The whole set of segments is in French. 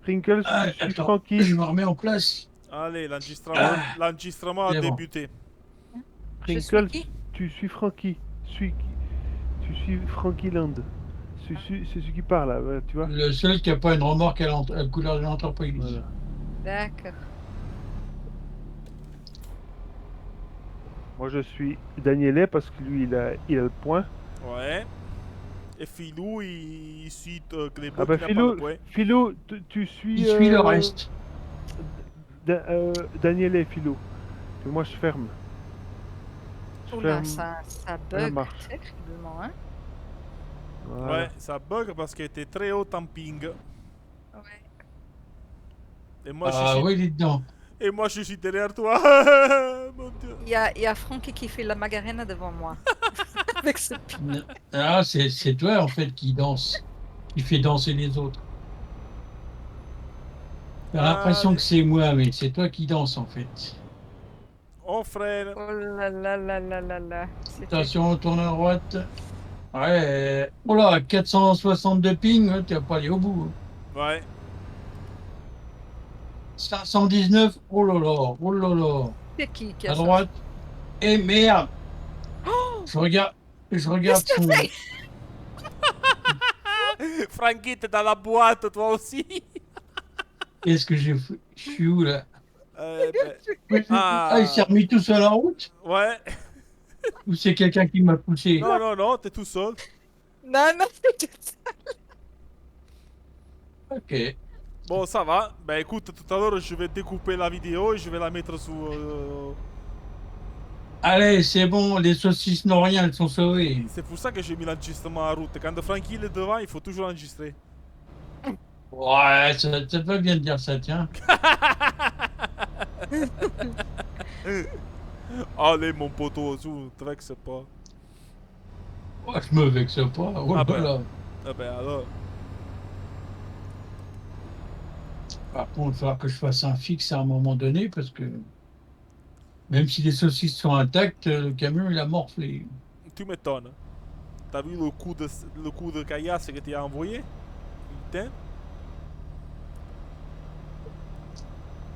Pringles, Ah, tu suis attends, Frankie. je me remets en place. Allez, Ah, l'enregistrement a c'est bon. débuté. Je suis Pringles, qui? tu suis Frankie. Tu suis Frankie Land. C'est celui qui parle, là, ouais, tu vois? Le seul qui n'a pas une remorque à la couleur de l'entreprise. Voilà. D'accord. Moi, je suis Danielé parce que lui, il a le point. Ouais. Et Philou, il suit Ah Clébo bah, qui n'a pas le Philo, point. Philo, tu suis Il suit le reste. Danielé, Philo. Et moi, je ferme. Je Oula, ferme ça à la bug marche. terriblement, hein? Ouais, Voilà. ça bug parce qu'elle était très haut en ping. Ouais. Et moi, je Ah suis, oui, il est dedans. et moi, je suis derrière toi. Mon Dieu. Il y a Francky qui fait la Magarena devant moi. Avec ce pied. Ah, c'est toi, en fait, qui danse. Qui fait danser les autres. T'as l'impression que Allez, c'est moi, mais c'est toi qui danse, en fait. on freine. Oh là là là là là là. C'était. Attention, on tourne à droite. Ouais. Oh là, 462 ping, tu vas pas aller au bout. Ouais. 519, oh là là, oh là là. C'est qui a À ça? droite. Et merde, Oh! je regarde, je Qu'est-ce regarde que tu son. fait? Frankie, t'es dans la boîte, toi aussi. Qu'est-ce que j'ai fait? Je suis où là? Ben, Ah, il s'est ah, remis tout seul en route? ouais. Ou c'est quelqu'un qui m'a poussé? Non, non, non, t'es tout seul. Non, non, c'est tout ça. Ok. Bon, ça va. Ben écoute, tout à l'heure, je vais découper la vidéo et je vais la mettre sous... Allez, c'est bon, les saucisses n'ont rien, elles sont sauvées. C'est pour ça que j'ai mis l'enregistrement en route. Quand Frankie est devant, il faut toujours enregistrer. Ouais, ça te va bien de dire ça, tiens. Allez, mon poteau, tu te vexes pas. Oh, je me vexe pas. Oh Ah là ben, là. ah ben alors. Par contre, il va falloir que je fasse un fixe à un moment donné parce que même si les saucisses sont intactes, le camion il a morflé. Tu m'étonnes. T'as vu le coup de caillasse que tu as envoyé? Putain.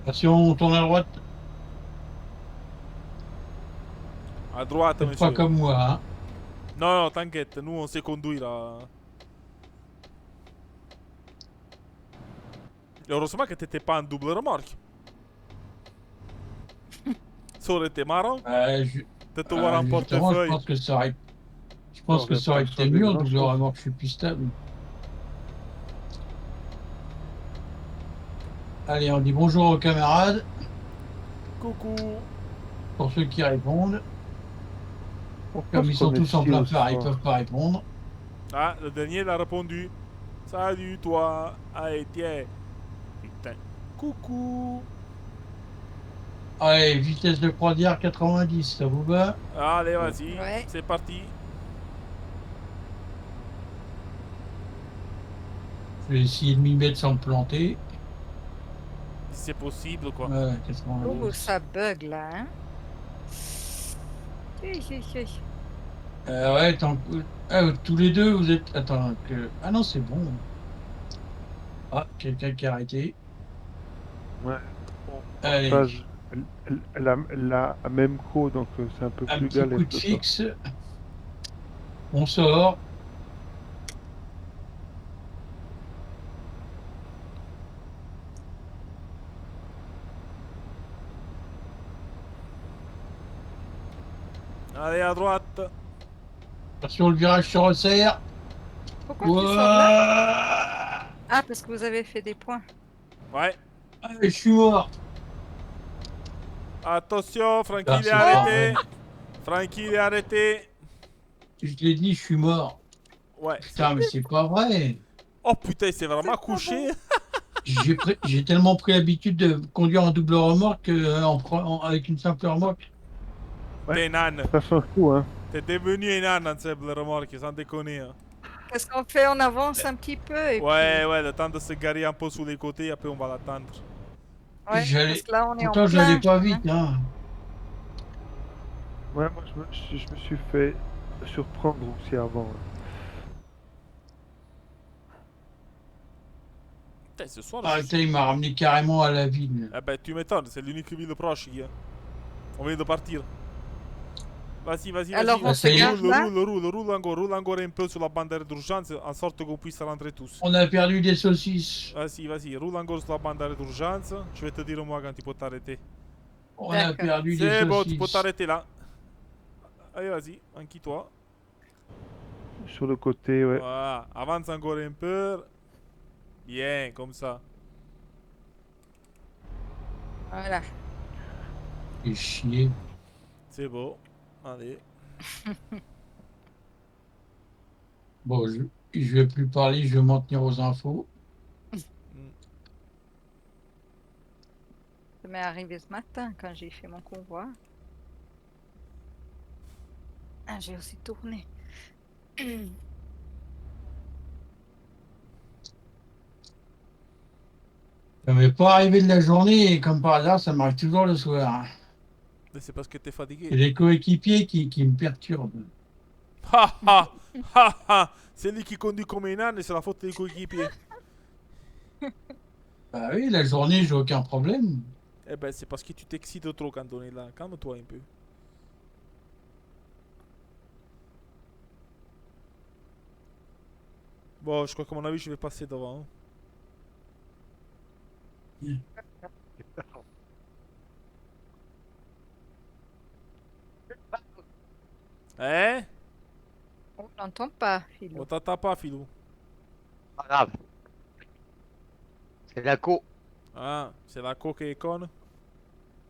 Attention, on tourne à droite. À droite, Faites pas monsieur. comme moi, hein. Non, non, t'inquiète, nous on s'est conduit là. Et heureusement que t'étais pas en double remorque. Ça aurait été marrant Je- de te voir en Justement, portefeuille. je Ça pense que aurait ça pas aurait été changé mieux en double grand-chose. remorque, je suis plus stable. Allez, on dit bonjour aux camarades, Coucou. pour ceux qui répondent. Pourquoi Comme est-ce ils sont qu'on est tous en si plein au phare, ils fort? peuvent pas répondre. Ah, le dernier il a répondu. Salut toi. Allez, tiens. Putain. Coucou. Allez, vitesse de croisière 90, ça vous va? Allez, vas-y. Ouais. C'est parti. Je vais essayer de m'y mettre sans me planter. Si c'est possible, quoi. Ouais, Oh, 90. ça bug là, hein? Hi, hi, hi. Ouais, tous les deux, vous êtes. Attends, ah non, c'est bon. Ah, quelqu'un qui a arrêté. Ouais. On Allez, partage la même co, donc c'est un peu un plus petit galère coup de ce soir. fixe. On sort. Allez, à droite. Attention, le virage se resserre. Pourquoi tu sors là? Ouah. Ah, parce que vous avez fait des points. Ouais. Allez, je suis mort. Attention, Frankie Ah, il est c'est pas vrai. arrêté. Frankie il est arrêté. Je l'ai dit, je suis mort. Ouais, c'est... Putain, mais c'est pas vrai. Oh putain, c'est vraiment C'est pas couché. vrai. J'ai tellement pris l'habitude de conduire en double remorque avec une simple remorque. Ouais, T'es un âne. ça change tout, hein. T'es devenu un âne en simple remorque, sans déconner. Hein. Qu'est-ce qu'on fait? On avance un petit peu et Ouais, puis. ouais, le temps de se garer un peu sous les côtés, après on va l'attendre. Ouais, parce que là, on est en Pourtant, j'allais plein pas chemin. vite, hein. Ouais, moi je me suis fait surprendre aussi avant, hein. Putain, ce soir, Ah, putain, il m'a ramené carrément à la ville. Eh ben, tu m'étonnes, c'est l'unique ville proche ici. Hein. On vient de partir. Vas-y, vas-y, Alors, vas-y. on se Roule, garde là. roule encore un peu sur la bannière d'urgence en sorte qu'on puisse rentrer tous. On a perdu des saucisses. Vas-y, vas-y, roule encore sur la bannière d'urgence. Je vais te dire moi quand tu peux t'arrêter. On a D'accord. perdu des C'est bon, tu peux saucisses. t'arrêter là. Allez, vas-y, enquille-toi. Sur le côté, ouais. Voilà, avance encore un peu. Bien, comme ça. Voilà. Fais chier. C'est beau. Allez. Bon, je vais plus parler, je vais m'en tenir aux infos. Ça m'est arrivé ce matin quand j'ai fait mon convoi. Ah, j'ai aussi tourné. Ça m'est pas arrivé de la journée et comme par hasard, ça m'arrive toujours le soir. Mais c'est parce que t'es C'est fatigué. les coéquipiers qui me perturbent. Ha ha ha ha. C'est lui qui conduit comme un âne et c'est la faute des coéquipiers. Bah oui, la journée, j'ai aucun problème. Eh ben, c'est parce que tu t'excites trop quand on est là. Calme-toi un peu. Bon, je crois qu'à mon avis, je vais passer devant. Hein? On n'entend pas, Philou. On t'entend pas, Philou. Pas grave. C'est la co. Ah, c'est la coque qui est conne.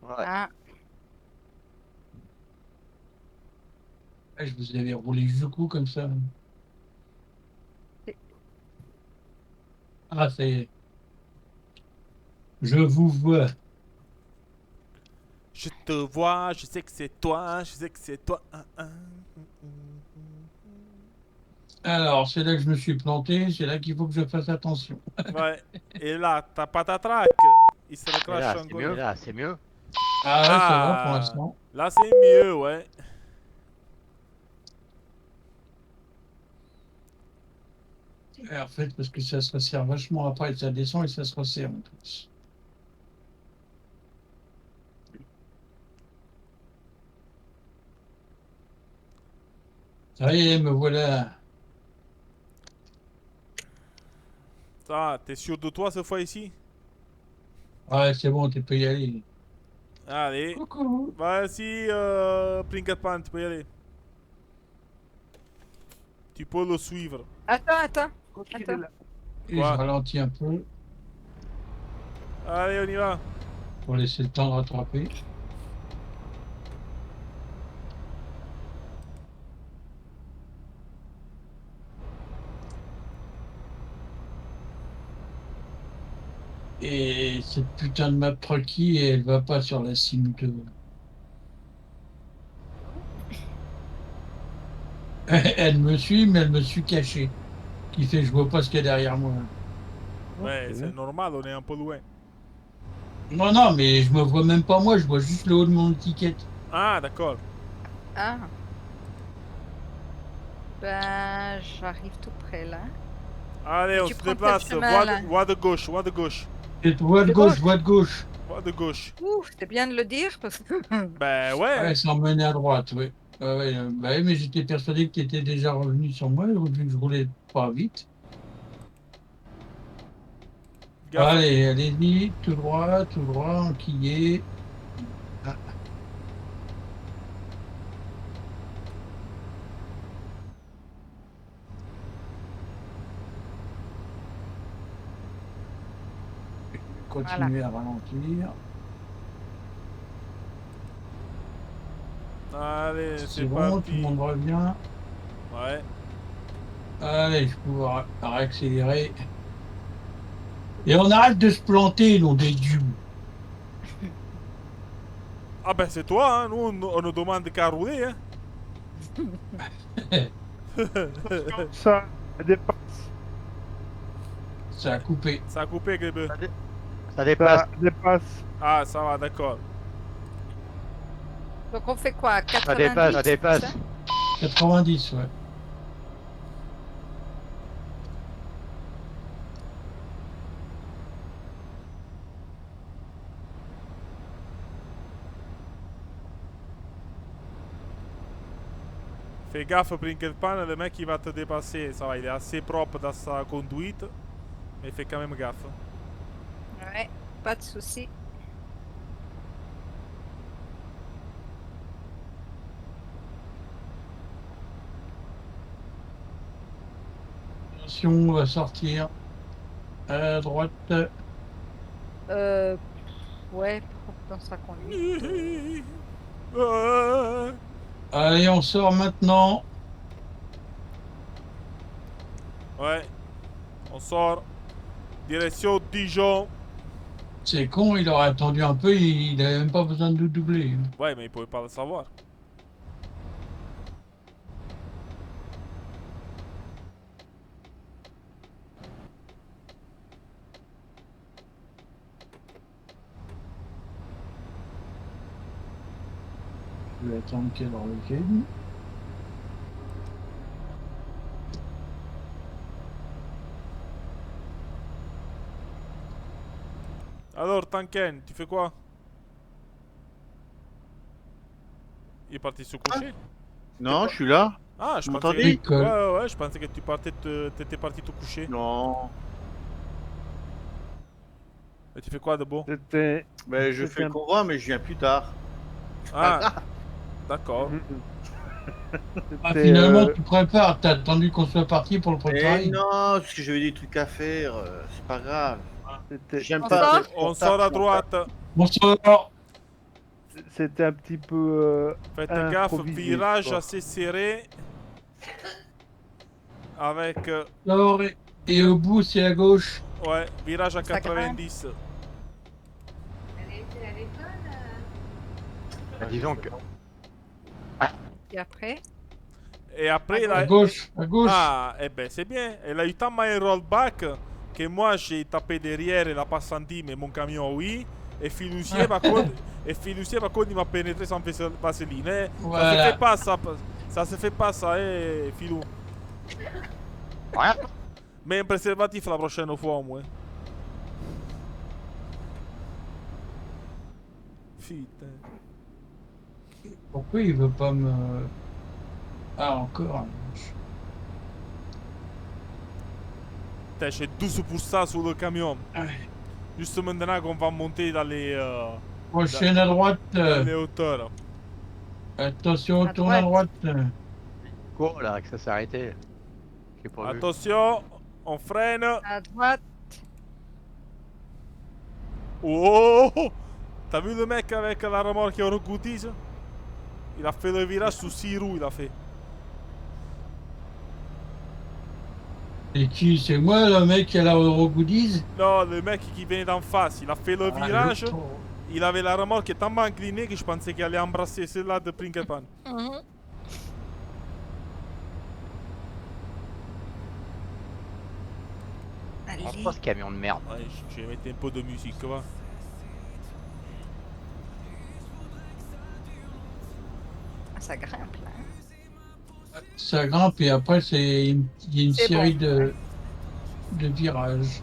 Ouais. Ah, Ah, je vous avais roulé jusqu'au comme ça. Ah, ça y est. Je vous vois. Je te vois, je sais que c'est toi, je sais que c'est toi. Alors, c'est là que je me suis planté, c'est là qu'il faut que je fasse attention. Ouais. Et là, t'as pas ta traque. Il se Et recrache là, c'est encore. mieux. Là, c'est mieux. Ah, ouais, ça va Ah. pour l'instant. Là, c'est mieux, ouais. Et en fait, parce que ça se resserre vachement après, ça descend et ça se resserre en plus. Ça y est, me voilà. Ça va, t'es sûr de toi cette fois ici? Ouais, c'est bon, tu peux y aller. Allez. Coucou. Vas-y, Prinket Pan, tu peux y aller. Tu peux le suivre. attends. Il est là. Et Quoi? je ralentis un peu Allez, on y va. pour laisser le temps de rattraper. Et cette putain de map Trucky, elle va pas sur la sim 2. Elle me suit, mais elle me suit cachée. Qui fait, je vois pas ce qu'il y a derrière moi. Ouais, Ok. c'est normal, on est un peu loin. Non, non, mais je me vois même pas moi, je vois juste le haut de mon étiquette. Ah, d'accord. Ah. Ben, j'arrive tout près là. Allez, Et on tu se prends quel déplace. chemin, là Voie de gauche, voie de gauche. Et voie de De gauche, gauche. voie de gauche. Voie de gauche. Ouh, c'est bien de le dire parce que. Ben ouais. Ouais, sans mener à droite, oui. Ouais, bah oui, mais j'étais persuadé que tu étais déjà revenu sur moi, vu que je roulais pas vite. Gaffe. Allez, allez-y, tout droit, enquillé. Ah. Continuez à ralentir. Allez, C'est c'est bon, parti. tout le monde revient. Ouais. Allez, je peux pouvoir réaccélérer. Et on arrête de se planter, nom des dieux. Ah ben c'est toi, hein. Nous, on ne demande qu'à rouler, hein. Ça dépasse. Ça a coupé. Ça a coupé, Grebe. Ça dépasse. Ça dépasse. Ah, ça va, d'accord. Donc on fait quoi? Ça dépasse. 90, Ça dépasse. c'est ça 90, ouais. Fais gaffe, Brinkelpan, le mec il va te dépasser. Ça va, il est assez propre dans sa conduite. Mais fais quand même gaffe. Ouais, pas de souci. Attention, on va sortir. À droite. Euh, ouais, dans sa conduite. Ouais. Allez, on sort maintenant. Ouais. On sort. Direction Dijon. C'est con, il aurait attendu un peu, il n'avait même pas besoin de nous doubler. Ouais, mais il pouvait pas le savoir. Je vais attendre qu'elle revienne. Alors, Tanken, tu fais quoi? Il est parti se coucher? Non, je suis là. Ah, je Vous pensais que... m'entendez? École. Ouais, je pensais que tu partais t'étais parti te coucher. Non. Et tu fais quoi de beau? C'était. Ben, je C'était fais le un- convoi, mais je viens plus tard. Ah, d'accord. Ah, C'était, finalement, tu prépares. T'as attendu qu'on soit parti pour le Eh préparer. non, parce que j'avais des trucs à faire. C'est pas grave. c'était- J'aime On pas. sort On sort à droite. Bonsoir. C'était un petit peu. Faites gaffe, improvisé, virage quoi. assez serré. Avec... Alors, et au bout, c'est à gauche. ouais, virage à Ça grimpe. 90. Disons que. Et après, Et après, il À a... gauche, à gauche. Ah, eh ben c'est bien. Elle a eu tellement un rollback que moi j'ai tapé derrière et l'a pas senti, mais mon camion oui. Et Filucier, par contre, il m'a pénétré sans vaseline. Eh. Ça se Voilà. fait pas ça. Ça se fait pas ça, Filou. Ouais. Mais un préservatif la prochaine fois au moins. Putain. Pourquoi il veut pas me... Ah, encore. Putain, j'ai 12% sur le camion. Juste maintenant qu'on va monter dans les Prochaine à droite. hauteurs. Attention, À tourne à droite. Quoi là, que ça s'est arrêté? J'ai pas vu. Attention, on freine. à droite, Oh! T'as vu le mec avec la remorque Eurogoodies? Il a fait le virage sous 6 roues, il a fait. Et qui? C'est moi, le mec qui a la Eurogoodies? Non, le mec qui venait d'en face, il a fait le virage. Ah, Il avait la remorque tellement inclinée que je pensais qu'il allait embrasser celle-là de Prinkelpan. Mhm. Oh, Allez. pas ce camion de merde. Ouais, je vais mettre un peu de musique, va. Ah, ça grimpe là. Hein. Ça grimpe et après, il y a une C'est série bon. de virages.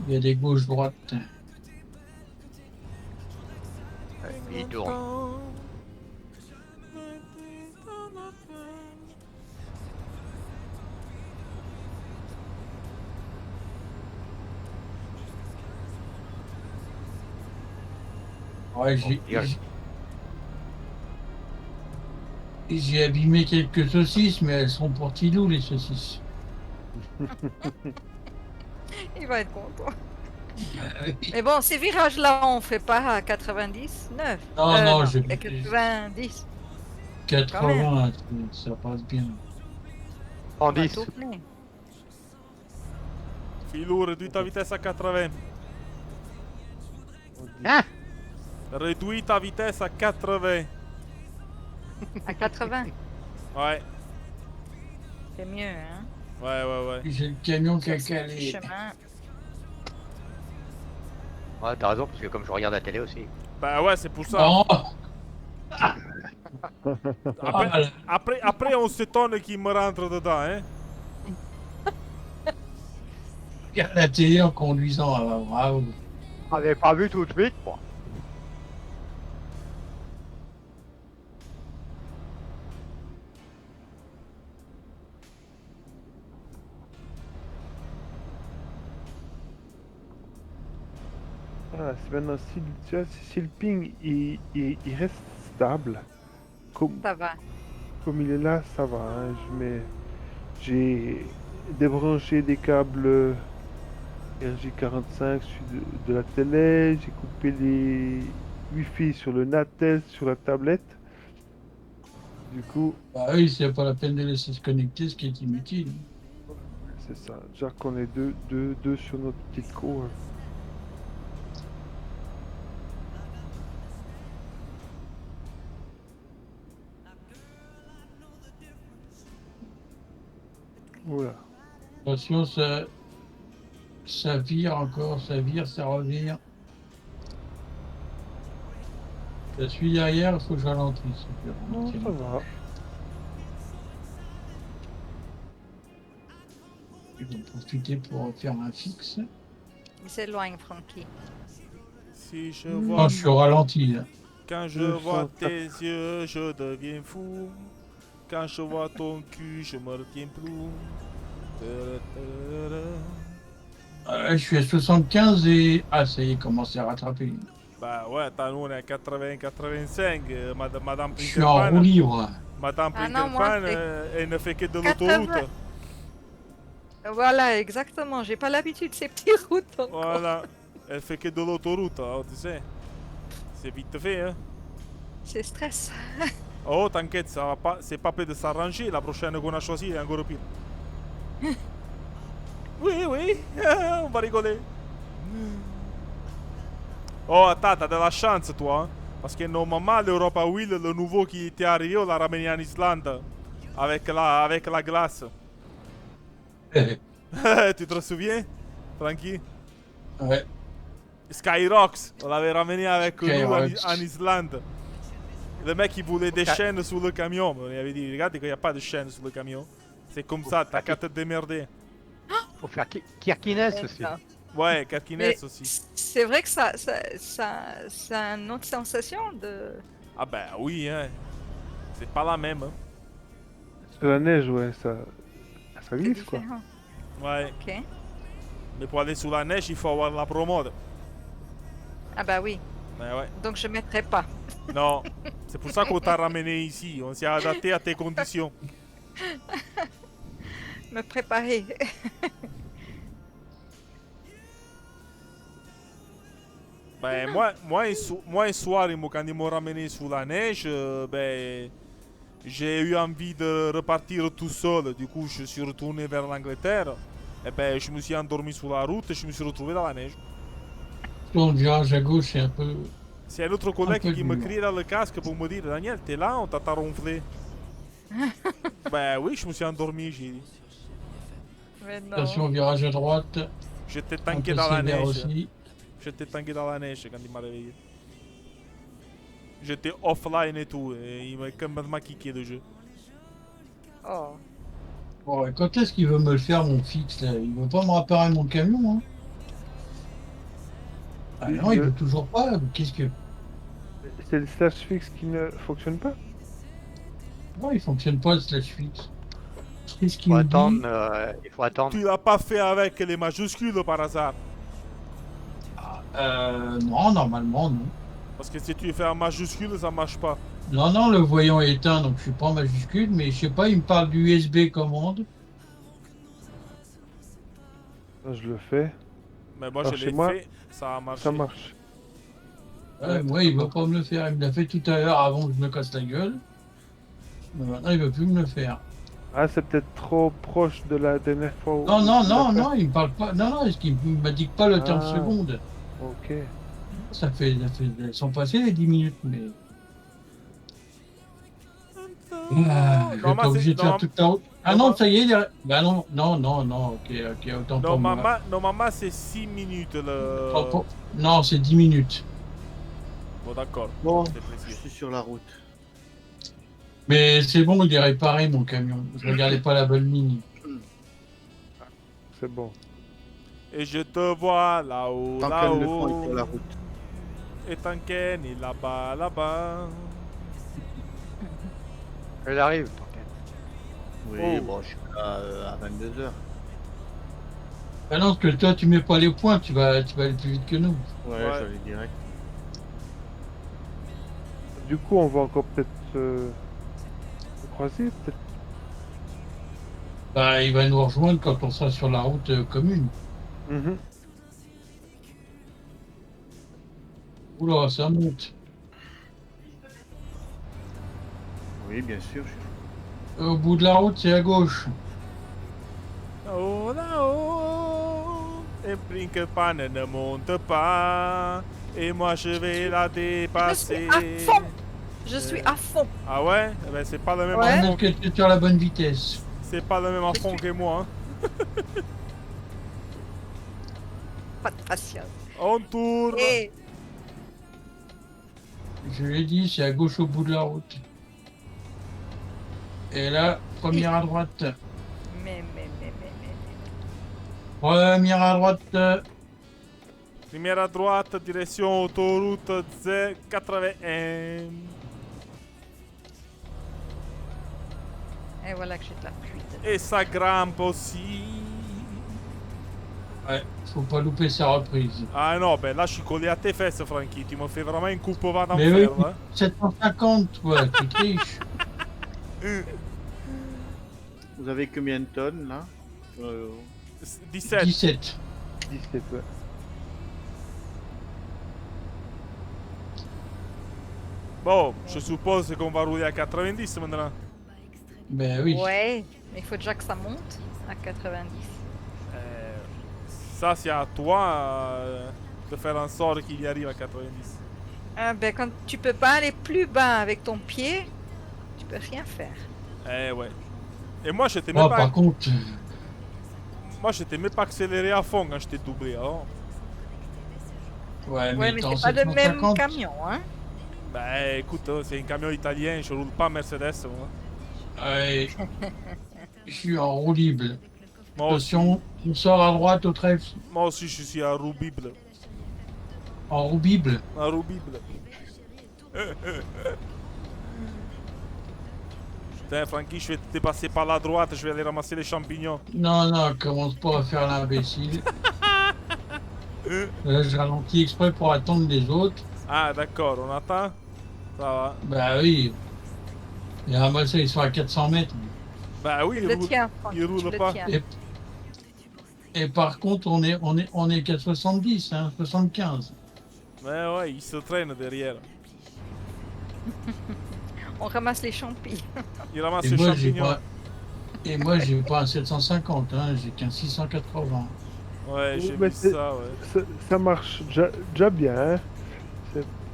Il y a des gauches-droites. Il tourne. Ouais, Dégage. j'ai abîmé quelques saucisses, mais elles sont pour Tilou, les saucisses. Il va être content. Mais bon, ces virages-là, on fait pas à 90, 9. Non, non, je- à 90. 80, ça passe bien. En On va 10. tourner. Filou, réduis ta vitesse à 80. Hein? Réduis ta vitesse à 80. À 80, Ouais, c'est mieux, hein. ouais. J'ai le camion qui a Sur ce petit calé. chemin. Ouais, t'as raison, parce que comme je regarde la télé aussi. Bah ouais, c'est pour ça. Non, Après, ah, là. après, on s'étonne qu'il me rentre dedans, hein. Regarde la télé en conduisant. Ah, bah, bravo. J'avais pas vu tout de suite, moi. Voilà, c'est maintenant si, tu vois, si le ping il reste stable, comme, Ça va. comme il est là, ça va. Hein, j'ai débranché des câbles RJ45 de la télé, j'ai coupé les Wi-Fi sur le Natel, sur la tablette. Du coup, Bah oui, c'est pas la peine de laisser se connecter, ce qui est inutile. c'est ça. Déjà qu'on est deux sur notre petite cour. Voilà. Attention, ça vire encore, ça vire, ça revire. Je suis derrière, il faut que je ralentisse. Non, ça va. Ils vont profiter pour faire un fixe. Il s'éloigne, Francky. Si je Non, vois. Non, je suis au ralenti, là. Quand je Je vois sens tes yeux, je deviens fou. Quand je vois ton cul, je me retiens plus. Je suis à 75 et... Ah, ça y est, commence à rattraper. Bah ouais, t'as nous on est à 80-85. Madame Je suis en roue Pinkerpan, libre. Madame Ah non, moi, Pinkerpan, c'est elle ne fait que de 80. l'autoroute. Voilà, exactement. J'ai pas l'habitude de ces petites routes encore. Voilà, elle fait que de l'autoroute, hein, tu sais. C'est vite fait, hein. C'est stress. Oh, t'inquiète, ça va pas, c'est pas prêt de s'arranger. La prochaine qu'on a choisie est encore pire. Oui, oui, on va rigoler. Oh, attends, t'as de la chance, toi. Hein? Parce que normalement, l'Europa Wheel, le nouveau qui était arrivé, on l'a ramené en Islande. Avec la glace. Tu te souviens, Francky? Ouais. Skyrox, on l'avait ramené avec nous Skyrox. en Islande. Le mec, il voulait des chaînes sur le camion. On lui avait dit, regarde qu'il n'y a pas de chaînes sur le camion. C'est comme ça, t'as qu'à te démerder. Faut faire Kirkines aussi. Ouais, Karkines Mais aussi. c'est vrai que ça a une autre sensation de... Ah ben oui, hein. C'est pas la même. Hein. Sur la neige, ouais, ça c'est glisse quoi. différent. Ouais. Ok. Mais pour aller sous la neige, il faut avoir la promode. Ah bah oui. Mais ouais. Donc je mettrai pas. Non. C'est pour ça qu'on t'a ramené ici. On s'est adapté à tes conditions. Me préparer. Ben moi un soir, quand ils m'ont ramené sous la neige, ben j'ai eu envie de repartir tout seul. Du coup, je suis retourné vers l'Angleterre. Et ben je me suis endormi sur la route et je me suis retrouvé dans la neige. Ton virage à gauche, c'est un peu... C'est un autre collègue peu qui me dur. crie dans le casque pour me dire Daniel, t'es là, on t'a ronflé. Ben oui, je me suis endormi, j'ai dit. Mais non. Attention, virage à droite. J'étais Un tanké peu dans la sévère neige. aussi. J'étais tanké dans la neige quand il m'a réveillé. J'étais offline et tout, et il m'a complètement kické le jeu. Oh. Bon, et quand est-ce qu'il veut me le faire, mon fixe, là? Il veut pas me réparer mon camion, hein? Ah non, il veut toujours pas. Qu'est-ce que... C'est le slash fixe qui ne fonctionne pas. Non, il fonctionne pas, le slash fixe. Qu'est-ce qu'il Faut me dit? attendre, il faut attendre. Tu l'as pas fait avec les majuscules par hasard. Non, normalement, non. Parce que si tu fais en majuscule, ça marche pas. Non, non, le voyant est éteint, donc je suis pas en majuscule, mais je sais pas, il me parle du USB commande. Ça, je le fais, Mais moi, Alors, je chez l'ai moi, fait, ça a marché. ça marche. Ouais, moi, il veut pas me le faire. Il me l'a fait tout à l'heure avant que je me casse la gueule. Mais maintenant, il veut plus me le faire. Ah, c'est peut-être trop proche de la dernière fois. où Non, non, tu non, l'as fait. non, il me parle pas. Non, non, est-ce qu'il m'indique pas le temps de Ah. seconde? Ok. Elles sont passées les 10 minutes, mais. Ah, je vais être obligé de faire toute la route. Ah non, ça y est, bah non, non, non, non, ok, autant pour moi. Normalement, c'est 6 minutes le. Non, c'est 10 minutes. Bon, d'accord. Bon, C'est je précis. suis sur la route. Mais c'est bon, il est réparé mon camion. Je regardais pas la bonne ligne. C'est bon. Et je te vois là-haut, Tant qu'elle le font, il est là-haut. sur la route. Et Tanken est là-bas, là-bas. Elle arrive, t'inquiète. Oui, Oh. bon, je suis là à 22h. Ah non, parce que toi, tu mets pas les points, tu vas aller plus vite que nous. Ouais, Ouais. j'allais direct. Du coup, on va encore peut-être se croiser, peut-être. Bah, il va nous rejoindre quand on sera sur la route commune. Mhm. Oula, ça monte. Oui, bien sûr. Au bout de la route, c'est à gauche. Oh là-haut, et brinque pas, ne monte pas. Et moi je vais la Je suis dépasser. à fond. Je suis à fond. Ah ouais? Eh ben c'est pas le même Ouais. à On fond. que tu es sur la bonne vitesse. C'est pas le même à fond que moi. Hein. Pas de patience. On tourne. Et Je l'ai dit, c'est à gauche au bout de la route. Et là, première à droite. mais. Première à droite. Lumière à droite, direction autoroute Z81. Et voilà que j'ai de la pluie. Et ça grimpe aussi. Ouais, faut pas louper sa reprise. Ah non, ben là je suis collé à tes fesses, Francky. Tu me fais vraiment une coupe au vent Mais d'enfer, oui, là. 750, toi, tu triches. Vous avez combien de tonnes là 17. 17. 17, ouais. Bon, je suppose qu'on va rouler à 90 maintenant. Ben oui. Ouais, mais il faut déjà que ça monte à 90. Ça, c'est à toi de faire en sorte qu'il y arrive à 90. Ah, ben quand tu peux pas aller plus bas avec ton pied, tu peux rien faire. Eh ouais. Et moi, je t'ai Moi, même, par contre, même pas accéléré à fond quand je t'ai doublé. Alors. ouais, Ouais, mais t'es en c'est pas le même 750. camion, hein. Ben écoute, c'est un camion italien, je roule pas Mercedes. Moi, Ouais, je suis en roue libre. moi aussi, Attention, on sort à droite au trèfle. moi aussi, je suis à roue bible. En roue bible. À roue bible. Putain, Francky, je vais te dépasser par la droite, je vais aller ramasser les champignons. Non, non, commence pas à faire l'imbécile. Là, je ralentis exprès pour attendre les autres. Ah, d'accord, on attend. Ça va. Bah oui. Et ramasser, ils sont à 400 mètres. Bah oui, Tu le tiens, Franck, il roule tu le pas. tiens. Et par contre, on est qu'à 70, hein, 75. Mais ouais, il se traîne derrière. On ramasse les champis. Il ramasse Et les moi, j'ai champignons. pas, et moi, j'ai pas un 750, hein, j'ai qu'un 680. Ouais, j'ai Mais vu c'est- ça, ouais. Ça marche déjà bien, hein.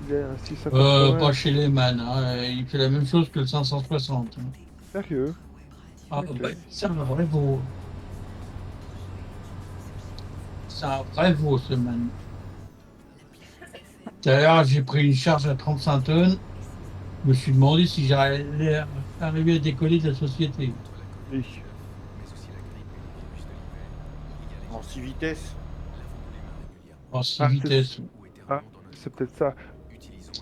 Il est un 680. Pas chez les man, hein, il fait la même chose que le 560. Hein. Sérieux. Ah, Ok. bah, c'est un vrai veau. C'est un vrai veau, ce man. Tout à l'heure, j'ai pris une charge à 35 tonnes. Je me suis demandé si j'allais arriver à décoller de la société. Oui. En 6 vitesses. En 6 Ah, c'est- vitesses. Ah, c'est peut-être ça.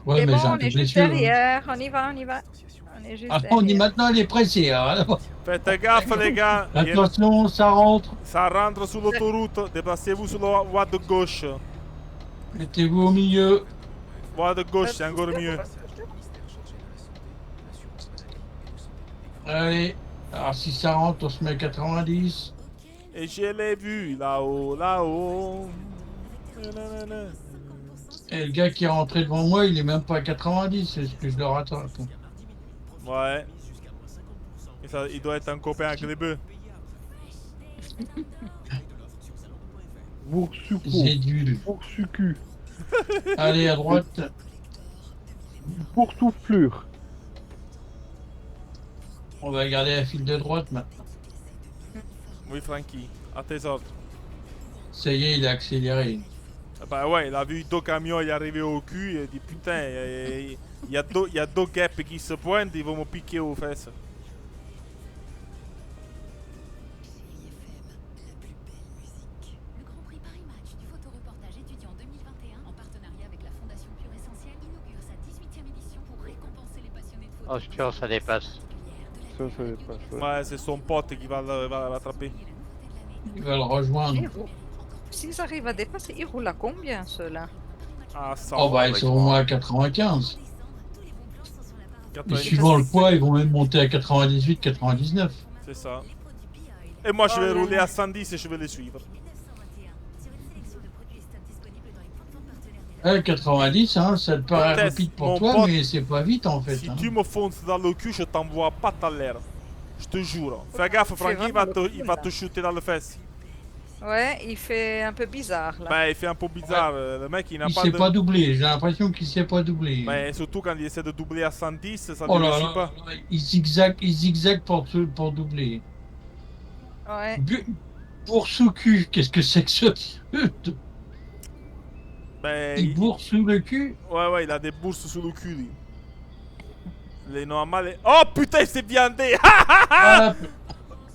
Ouais, C'est mais bon, j'ai un on est juste blessure. Hein. derrière. On y va. On est juste Ah, on dit derrière. maintenant, elle est pressée. Alors. Faites gaffe, les gars. Attention, ça rentre. Ça rentre sur l'autoroute. Déplacez-vous sur la voie de gauche. Mettez-vous au milieu. Voie de gauche, c'est encore mieux. Allez. Alors, si ça rentre, on se met à 90. Et je l'ai vu là-haut, là-haut. Nanana. Et le gars qui est rentré devant moi, il est même pas à 90. C'est ce que je le rattrape. Ouais. Et ça, il doit être un copain avec les bœufs. Boursucou. Zédule. Boursucu. Allez, à droite. Boursouflure. On va garder la file de droite maintenant. Oui, Francky, à tes ordres. Ça y est, il a accéléré. Ah bah ouais, il a vu deux camions y arriver au cul, il a dit putain, il y a deux guêpes qui se pointent, ils vont me piquer aux fesses. Le Grand Prix Paris Match du photoreportage étudiant 2021 en partenariat avec la Fondation Pure Essentiel inaugure sa 18e édition pour récompenser les passionnés de photo. Oh, sûr, ça dépasse. Ça dépasse. Ouais. Ouais, c'est son pote qui va le rattraper. Il va le rejoindre. Et vous s'ils arrivent à dépasser, ils roulent à combien ceux-là? Ah, ça. Oh bah ils Ouais, sont au moins à 95. Et 90, suivant le poids, ils vont même monter à 98, 99. c'est ça. Et moi, je vais rouler à 110 et je vais les suivre. 90, hein, ça te paraît Tess, rapide pour mon toi, pote, mais c'est pas vite en fait. Si hein. tu me fonces dans le cul, je t'envoie pas à l'air. Je te jure. Fais gaffe, Francky, il va te shooter dans le fesse. Ouais, il fait un peu bizarre là. Ben, il fait un peu bizarre. Le mec, il n'a Il pas s'est de. pas doublé, j'ai l'impression qu'il s'est pas doublé. Mais surtout quand il essaie de doubler à 110, ça ne Oh là réussit là, pas. là, il zigzague pour doubler. Ouais. Bourre sous cul, qu'est-ce que c'est que ce truc? Ben, Il bourre sous le cul? Ouais, il a des bourses sous le cul, lui. Les normales. Oh putain, il s'est viandé! Ah,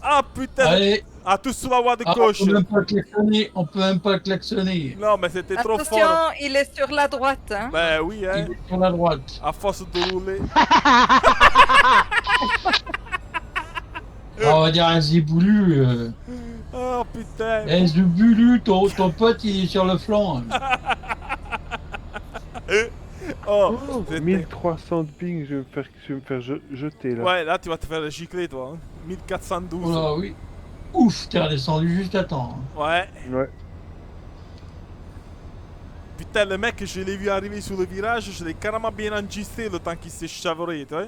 Ah putain! allez, Ah, tout sur la voie de ah, gauche. on peut même pas klaxonner. Non, mais c'était trop Attention, fort. il est sur la droite. Hein. Ben oui, hein. Il est sur la droite. À force de rouler. Ah, on va dire un ziboulu. Oh putain. Un ziboulu, ton pote il est sur le flanc. Oh, Oh, c'était- 1300 de ping, je vais me faire jeter là. Ouais, là tu vas te faire gicler, toi. Hein. 1412. Oh là, oui. Ouf, t'es redescendu juste à temps. Ouais. Ouais. Putain, le mec, je l'ai vu arriver sur le virage, je l'ai carrément bien enregistré le temps qu'il s'est chavré, tu vois.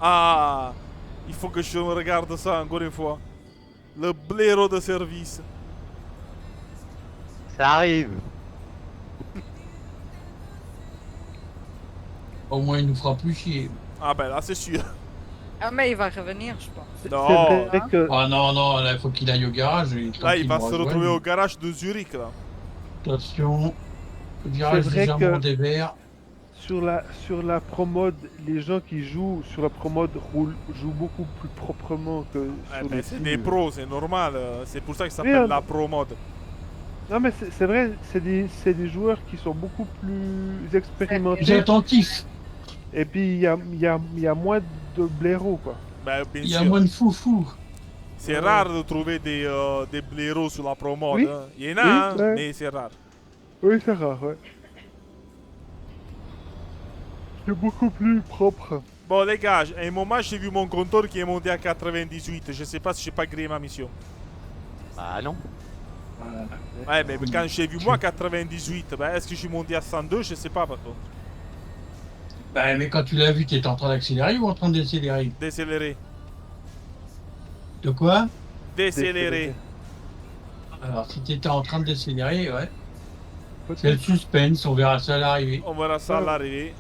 Ah, il faut que je me regarde ça encore une fois. Le blaireau de service. Ça arrive. Au moins, il nous fera plus chier. Ah ben là, c'est sûr. Ah, mais il va revenir, je pense. C'est Non. vrai que Ah non, non, là, il faut qu'il aille au garage. Et Là, il va tranquille, se nous retrouver rejoindre. au garage de Zurich, là. Attention. Virage vrai légèrement que- des verts. sur la promode, les gens qui jouent sur la promode jouent beaucoup plus proprement que Ouais, sur mais les c'est sims. des pros, c'est normal. C'est pour ça que ça s'appelle Merde. la pro mode. Non mais c'est vrai, c'est des joueurs qui sont beaucoup plus Plus expérimentés. attentif. Et puis il y a moins de blaireaux quoi. Ben, bien Il y a sûr. moins de foufou. C'est rare de trouver des blaireaux sur la pro mode. Oui. Hein. Il y en a, Oui, hein, ouais. mais c'est rare. Oui c'est rare, ouais. C'est beaucoup plus propre. Bon, les gars, à un moment, j'ai vu mon compteur qui est monté à 98. Je sais pas si j'ai pas grillé ma mission. Bah non. Ouais, mais quand j'ai vu moi 98, ben, est-ce que je suis monté à 102? Je sais pas, par contre. Bah, mais quand tu l'as vu, t'étais en train d'accélérer ou en train de décélérer? Décélérer. De quoi? Décélérer. Alors, si t'étais en train de décélérer, ouais. Peut-être. C'est le suspense, on verra ça à l'arrivée. On verra ça à Ouais. l'arrivée.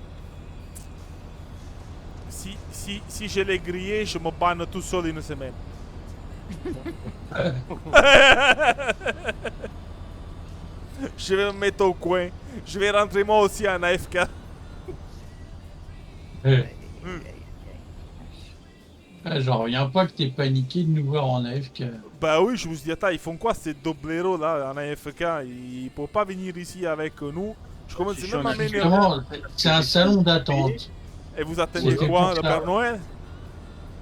Si je l'ai grillé, je me banne tout seul une semaine. Je vais me mettre au coin. Je vais rentrer moi aussi en AFK. Ah, j'en reviens pas que t'es paniqué de nous voir en AFK. Bah oui, je me suis dit, attends, ils font quoi ces deux blaireaux là en AFK? Ils peuvent pas venir ici avec nous. Je commence Si même à je suis en m'énerver. Justement, c'est un salon d'attente. Et vous attendez C'était quoi, pour le ça. Père Noël?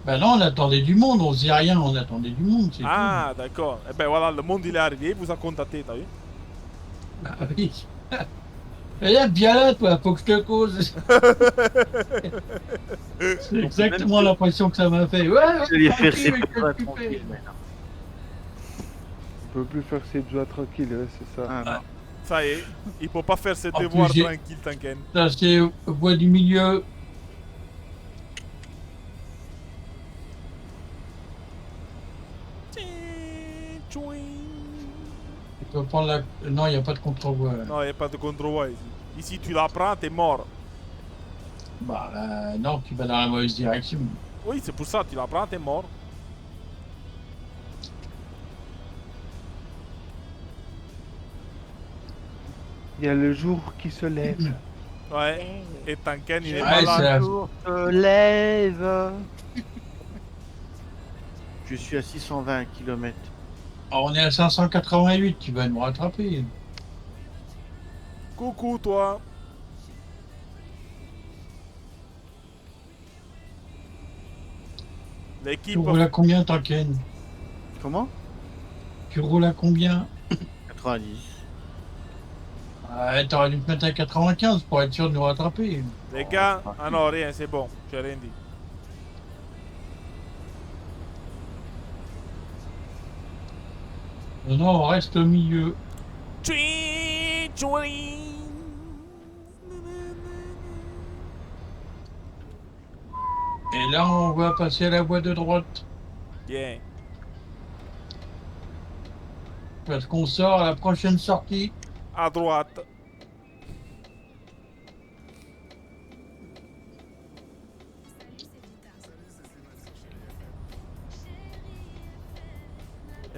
Bah non, on attendait du monde, on faisait rien, on attendait du monde, c'est Ah, d'accord. Et ben voilà, le monde il est arrivé, il vous a contacté, t'as vu? tout. Ah oui. Et là, bien là, toi, faut que je te cause. C'est exactement l'impression que ça m'a fait. Ouais, Vous allez faire ses tranquille, besoins occupé. tranquilles maintenant. On peut plus faire ses besoins tranquilles, ouais, c'est ça. Ah, non. Ça y est, il peut pas faire ses En plus, devoirs j'ai- tranquille, t'inquiète. Ça, c'est au bois du milieu. Tu peux prendre la... Non, il n'y a pas de contre-voie. Non, il n'y a pas de contrôle ici. Ici, tu la prends, t'es mort. Bah non, tu vas dans la mauvaise direction. Oui, c'est pour ça, tu la prends, t'es mort. Il y a le jour qui se lève. Ouais. Et Tanken, il est Ouais, malade. c'est la- Jour se lève. Je suis à 620 km. Alors, on est à 588, tu vas nous rattraper. Coucou, toi. Tu L'équipe. roules à combien, Tanken? Comment Tu roules à combien? 90. T'aurais dû te mettre à 95 pour être sûr de nous rattraper. Les gars, ah non, rien, c'est bon, j'ai rien dit. Non, on reste au milieu. Et là, on va passer à la voie de droite. Bien. Parce qu'on sort à la prochaine sortie. À droite.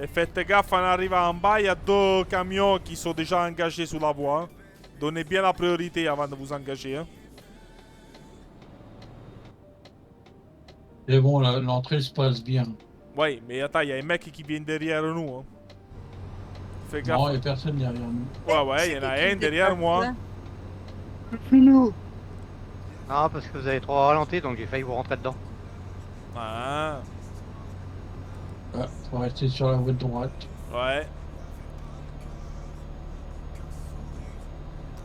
Et faites gaffe en arrivant en bas, il y a 2 camions qui sont déjà engagés sur la voie. Hein. Donnez bien la priorité avant de vous engager. Hein. Et bon, l'entrée se passe bien. Ouais, mais attends, il y a un mec qui vient derrière nous. Hein. Fais gaffe. Non, il n'y a personne derrière nous. Ouais, il y en a un derrière moi. Non, parce que vous avez trop ralenti, donc j'ai failli vous rentrer dedans. Ah, Ouais, faut rester sur la voie de droite. ouais.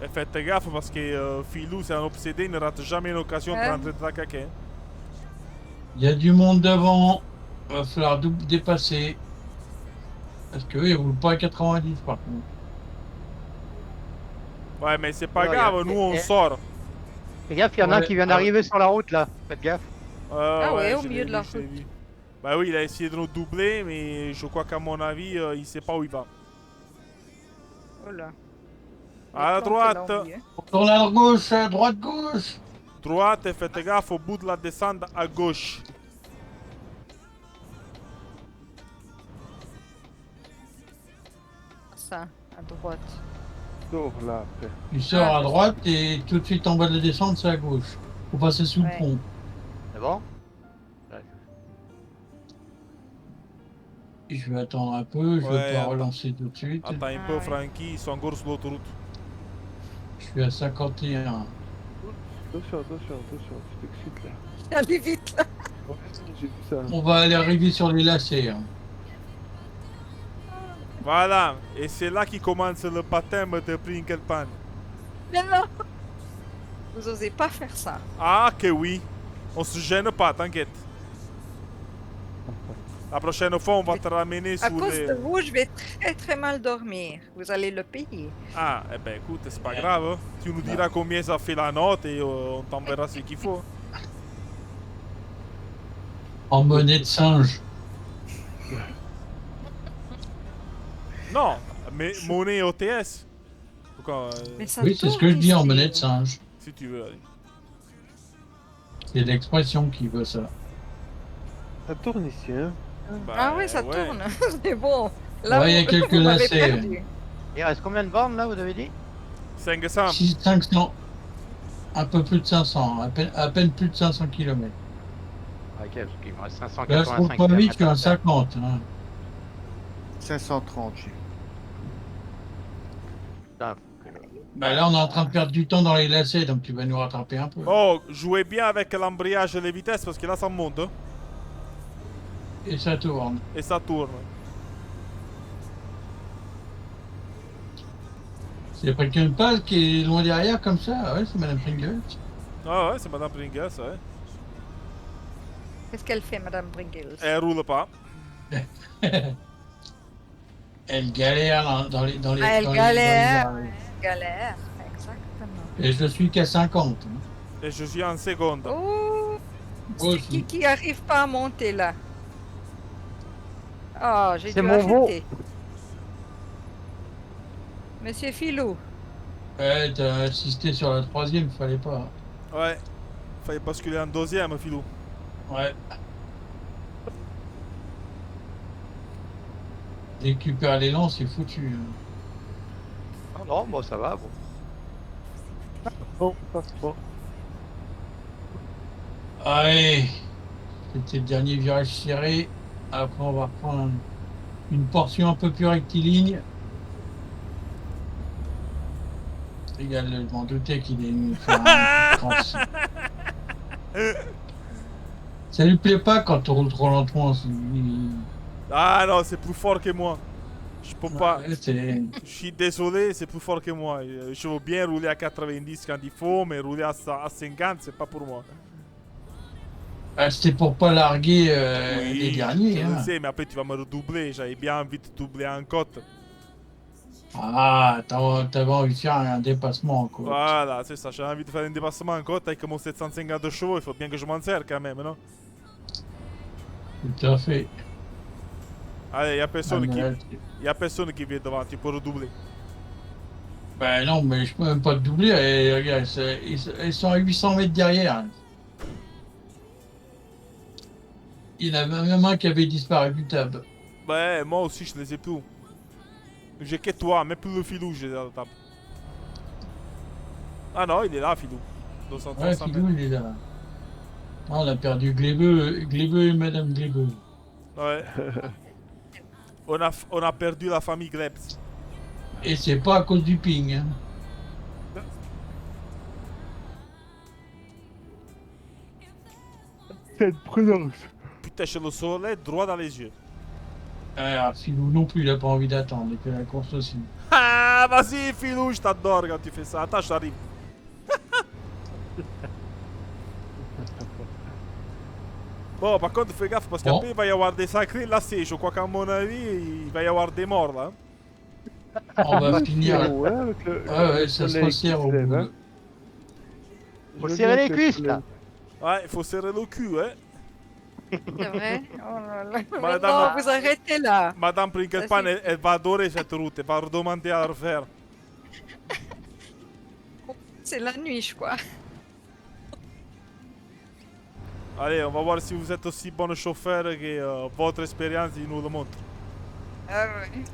Et faites gaffe parce que Philou, c'est un obsédé, il ne rate jamais une occasion de rentrer dans la caca. Il y a du monde devant. Va falloir dépasser. Parce qu'eux, ils roulent pas à 90 par contre. Ouais, mais c'est pas Ouais, grave, nous on sort. Fais gaffe, il y en a un Ouais. qui vient d'arriver sur la route là. Faites gaffe. Ah ouais, au je milieu l'ai de la vu, je l'ai route. vu. Bah oui, il a essayé de nous doubler, mais je crois qu'à mon avis, il sait pas où il va. Oh là. À la Planté là droite, au milieu. On tourne à gauche, à droite, gauche. droite, et faites gaffe au bout de la descente à gauche. Ça, à droite. Sors là, frère. Tu sors à droite et tout de suite en bas de la descente, c'est à gauche. Faut passer sous Ouais. le pont. C'est bon? Et je vais attendre un peu, je Ouais, vais pas attends. relancer tout de suite. Attends un Ah peu, ouais. Frankie, ils sont encore sur l'autoroute. Je suis à 51. Attention, tu t'excites là. Allez vite là. Ouais, j'ai vu ça. On va aller arriver sur les lacets. Hein. Voilà, et c'est là qu'il commence le baptême de Pringle Pan. Mais non. Vous osez pas faire ça. Ah, que oui. On se gêne pas, t'inquiète. La prochaine fois, on va te ramener À sur cause les... de vous, je vais très mal dormir. Vous allez le payer. Ah, eh ben écoute, c'est pas grave. Hein. Tu nous diras combien ça fait la note et on t'enverra ce qu'il faut. En monnaie de singe. Non, mais monnaie OTS. Pourquoi, Mais ça Oui, c'est ce tourne que je dis en ici. monnaie de singe. si tu veux. Allez. C'est l'expression qui veut ça. Ça tourne ici, hein. Bah, Ah ouais, ça tourne. C'est bon. Là, Ouais, il y a vous- quelques vous m'avez lacets. perdu. Il reste combien de bornes là, vous avez dit? 500. 500. Un peu plus de 500. À peine plus de 500 km. Ok, parce qu'il me reste Là, je 585 roule pas vite, je suis à km. 50. Hein. 530, j'ai. Putain, Bah là, on est en train de perdre du temps dans les lacets, donc tu vas nous rattraper un peu. Oh, jouez bien avec l'embrayage et les vitesses parce que là, ça monte. Hein, Et ça tourne. et ça tourne. C'est quelqu'un pas qui est loin derrière comme ça. Ah ouais, c'est Madame Pringles. Ah ouais, c'est Madame Pringles, ouais. Qu'est-ce qu'elle fait, Madame Pringles? Elle roule pas. Elle galère dans les. Dans les Ah, elle dans les- galère. dans les- Galère, exactement. Et je suis qu'à 50. hein. Et je suis en seconde. Oh, Moi c'est aussi. qui arrive pas à monter là? Oh, j'ai C'est dû mon veau. arrêter. Monsieur Filou, Ouais, t'as assisté sur la troisième, fallait pas. Ouais. Fallait basculer en deuxième, Philou. Ouais. Dès que tu perds l'élan, c'est foutu. hein. Ah non, bon, ça va. Bon. Bon, passe pas. Allez, c'était le dernier virage serré. Après, on va reprendre une portion un peu plus rectiligne. Regarde, je m'en doutais qu'il allait nous faire un trans. Ça lui plaît pas quand on roule trop lentement. Ah non, c'est plus fort que moi. Je peux pas. Ouais, c'est- Je suis désolé, c'est plus fort que moi. Je veux bien rouler à 90 quand il faut, mais rouler à 50, c'est pas pour moi. C'était pour pas larguer les Je derniers. le Hein. sais, mais après tu vas me redoubler. J'avais bien envie de doubler en côte. Ah, t'avais envie de faire un dépassement, quoi. Voilà, c'est ça. J'ai envie de faire un dépassement en côte avec mon 750 chevaux. Il faut bien que je m'en sers quand même, non? Tout à fait. Allez, y a Ah, personne mais qui. là, Y a personne qui vient devant, tu peux redoubler. ben non, mais je peux même pas te doubler. Et, regarde, ils sont à 800 mètres derrière. Il y en avait même un qui avait disparu du tab. Ouais, moi aussi je les ai plus. J'ai que toi, même plus le filou, j'ai dans la table. Ah non, il est là, filou. Ouais, 200 Filou, mètres. il est là. Ah, on a perdu Glébeux et Madame Glébeux. Ouais. On a perdu la famille Glebs. Et c'est pas à cause du ping. Hein. Cette prudence. Putain, j'ai le soleil droit dans les yeux. Ah, Filou non plus, il a pas envie d'attendre. Il fait la course aussi. Ah, vas-y, filou, je t'adore quand tu fais ça. Attends, j'arrive. Bon, par contre, fais gaffe parce qu'après, il va y avoir des sacrés lacets. Je crois qu'à mon avis, il va y avoir des morts là. On va Ouais, finir. c'est haut, hein, avec le Ouais, ça se soleil qui resserre au lève, bout. hein. Faut Je serrer veux les bien que le cuisses, là. soleil- Ouais, il faut serrer le cul, hein. C'est vrai? Oh là là. Mais Madame- non, vous arrêtez là. Madame Prinkelpan, Ça, c'est- elle va adorer cette route. Elle va redemander à la refaire. C'est la nuit, je crois. Allez, on va voir si vous êtes aussi bon chauffeur que votre expérience il nous le montre. Ah ouais.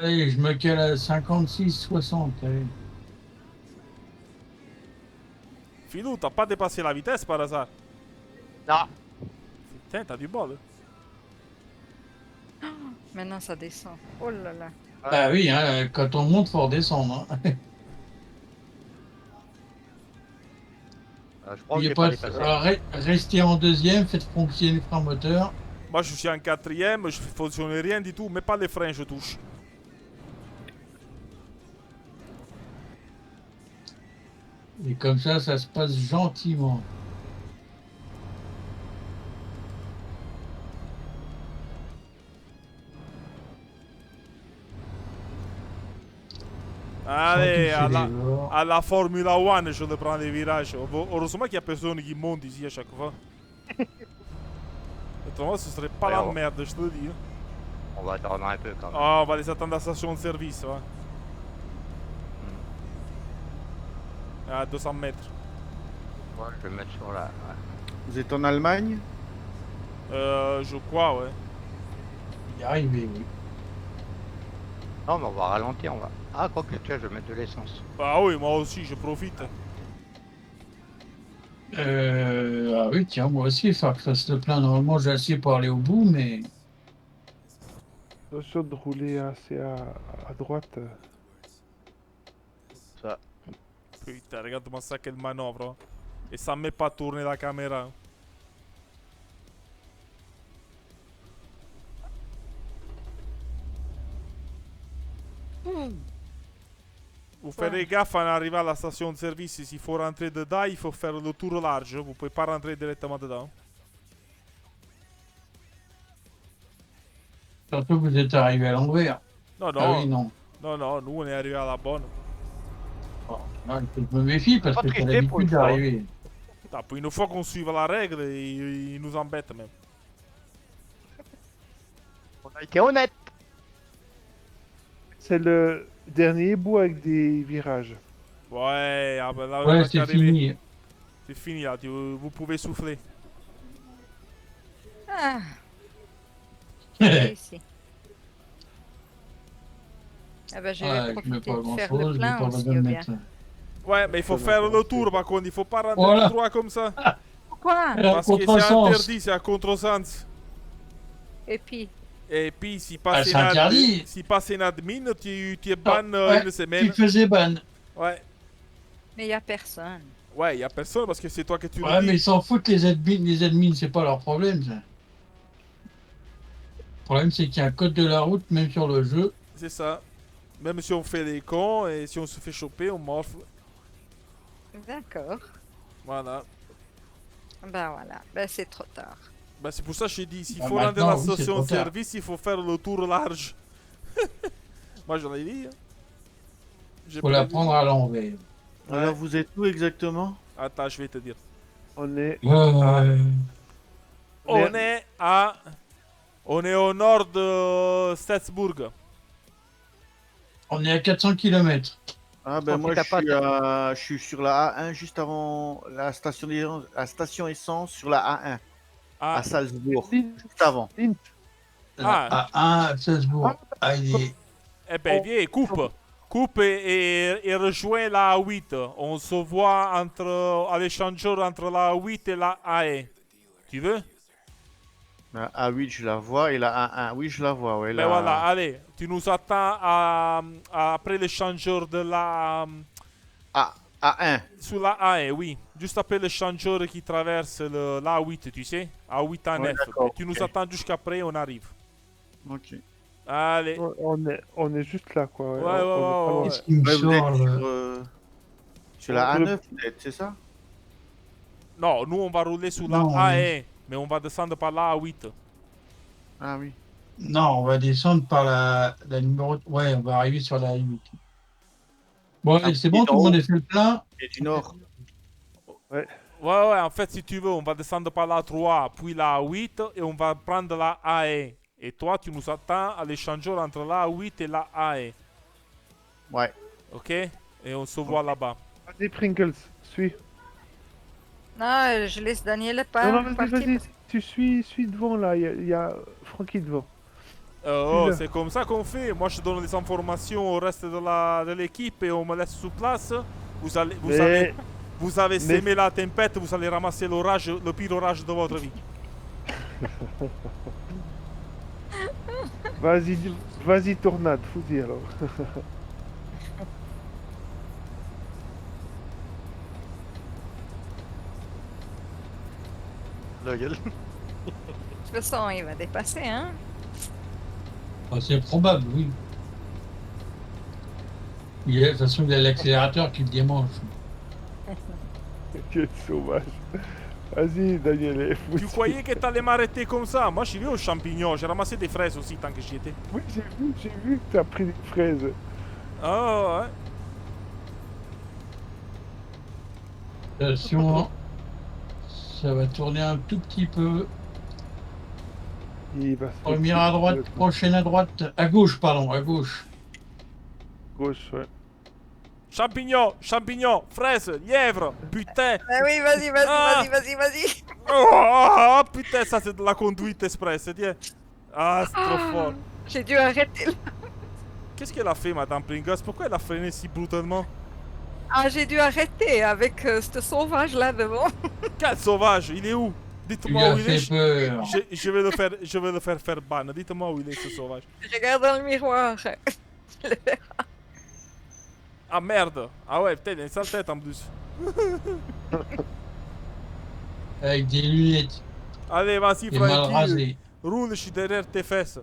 Allez, je me cale à 56, 60. Allez. Filou, t'as pas dépassé la vitesse par hasard? Non. Putain, t'as du bol. Maintenant, ça descend. Oh là là. Bah oui, hein, quand on monte, faut redescendre. Hein. Je crois que Il j'ai est pas pas, dépassé. restez en deuxième, faites fonctionner le frein moteur. Moi, je suis en quatrième, je fais fonctionner rien du tout, mais pas les freins, je touche. Et comme ça se passe gentiment. Allez, Sans toucher les bords. à la Formula 1, je le prends les virages. Heureusement qu'il y a personne qui monte ici à chaque fois. Autrement, ce serait pas Ouais, la on- merde, je te le dis. Hein. On va attendre un peu quand même. Ah, on va les attendre à la station de service, ouais. À 200 mètres. Ouais, je vais me mettre sur la. Ouais. Vous êtes en Allemagne? Je crois, ouais. Il est arrivé, oui. Non, mais on va ralentir, on va. Ah, quoi que tu vois, je vais mettre de l'essence. Ah oui, moi aussi, je profite. Ah oui, tiens, moi aussi, il faut que je fasse le plein. Normalement, j'ai assez pour aller au bout, mais Attention de rouler assez à droite. Ça. Putain, regarde-moi ça, quelle manœuvre. Hein. Et ça me met pas tourner la caméra. Vous ferez gaffe en arrivant à la station de service. S'il faut rentrer dedans, il faut faire le tour large. Vous pouvez pas rentrer directement dedans. surtout que vous êtes arrivé à l'envers. Non, non, Ah oui, non. non, nous on est arrivé à la bonne. Bon, là, il faut que je me méfie parce Pas que t'as tricher pour une l'habitude fois. d'arriver. Putain, pour une fois qu'on suive la règle, il nous embête même. On a été honnête. C'est le dernier bout avec des virages. Ouais, ah ben là, Ouais, là, c'est arrivé. fini. C'est fini là, vous pouvez souffler. Ah, c'est ici. Ah bah, je vais Ouais, je mets profiter pas de grand faire chose, le j'ai plein pas aussi, besoin de ou bien. mettre. Ouais, mais il faut Ça faire va le commencer. tour par contre, il faut pas rentrer Voilà. tout droit comme ça. Pourquoi? Parce que c'est Contresens. interdit, c'est à contresens. Et puis, Et puis, si Ah, passe c'est interdit. si passe une admin, tu es ban Ouais, une semaine. Tu faisais ban. Ouais. mais il n'y a personne. Ouais, y a personne parce que c'est toi que tu Ouais, le mais dis. ils s'en foutent, les admins, c'est pas leur problème, ça. problème, c'est qu'il y a un code de la route, même sur le jeu. C'est ça. Même si on fait les cons et si on se fait choper, on morfle. D'accord. Voilà. Ben voilà. Ben c'est trop tard. Bah c'est pour ça que je t'ai dit, s'il Bah, faut rendre maintenant, la oui, c'est station trop de tard. service, il faut faire le tour large. Moi j'en ai dit. Hein. J'ai Faut la prévu. prendre à l'envers. Ouais. Alors vous êtes où exactement? Attends, je vais te dire. On est On est à... On est au nord de Strasbourg. On est à 400 km. Ah ben Oh, moi t'as pas- je suis sur la A1 juste avant la station essence sur la A1 Ah, à Salzbourg. Lint, Juste avant. Lint. Ah. À 1 Salzbourg. Ah, il est... eh ben viens, coupe. Coupe et rejoins la A8. On se voit à l'échangeur entre la A8 et la AE. Tu veux? La A8 je la vois et la A1 oui je la vois. Ouais, Ben voilà, allez. Tu nous attends après l'échangeur de la... A1. Sur la AE, oui. Juste après l'échangeur qui traverse la A8, tu sais? A8 à Ouais, 9. d'accord, Tu nous ok. attends jusqu'après, on arrive. Ok. Allez. Ouais, on est juste là, quoi. Ouais, On est pas loin. Qu'est-ce qui me Ouais, vous êtes sort, là sur la Sur le- A9 peut-être, c'est ça? Non, nous on va rouler sur Non, la AE. Mais on va descendre par la A8. Ah oui. Non, on va descendre par la numéro... Ouais, on va arriver sur la 8. Bon, allez, c'est bon, tout le monde est fait le plein. Et du nord. Ouais, en fait, si tu veux, on va descendre par la 3, puis la 8, et on va prendre la AE. Et toi, tu nous attends à l'échangeur entre la 8 et la AE. Ouais. Ok? Et on se voit là-bas. Vas-y, Pringles, suis. Non, je laisse Daniel pas Non, non, vas-y, partir. vas-y. Tu suis devant, là. Il y a Francky devant. Oh, Suis-le. c'est comme ça qu'on fait. Moi, je donne les informations au reste de l'équipe et on me laisse sur place. Vous avez Mais sémé la tempête, vous allez ramasser l'orage, le pire orage de votre vie. vas-y, tornade, fous-y alors. La gueule. De toute façon, il va dépasser, hein. Ah, c'est probable, oui. De toute façon, il y a l'accélérateur qui le démange. Quel sauvage. Vas-y, Daniel, fous-y. Tu croyais que t'allais m'arrêter comme ça? Moi, je suis venu aux champignons. J'ai ramassé des fraises aussi tant que j'y étais. Oui, j'ai vu que t'as pris des fraises. Ah ouais. Attention, ça va tourner un tout petit peu. Il va se Première à droite, prochaine à droite, à gauche, pardon, à gauche. Gauche, ouais. Champignons, fraises, lièvres, putain. Ah oui, vas-y, vas-y, Ah. vas-y. Oh, putain, ça c'est de la conduite express, tiens. Ah, c'est trop fort. J'ai dû arrêter. Qu'est-ce qu'elle a fait, Madame Pringles? Pourquoi elle a freiné si brutalement? Ah, j'ai dû arrêter avec ce sauvage-là devant. Quel sauvage, il est où? Tu lui Dites-moi as où il est. fait peur. Je vais le faire ban. Dites-moi où il est, ce sauvage. Je regarde dans le miroir. Ah merde. Ah ouais, putain, il a une sale tête en plus. Avec des lunettes Allez, vas-y, et mal Frankie. rasé. Roule, je suis derrière tes fesses.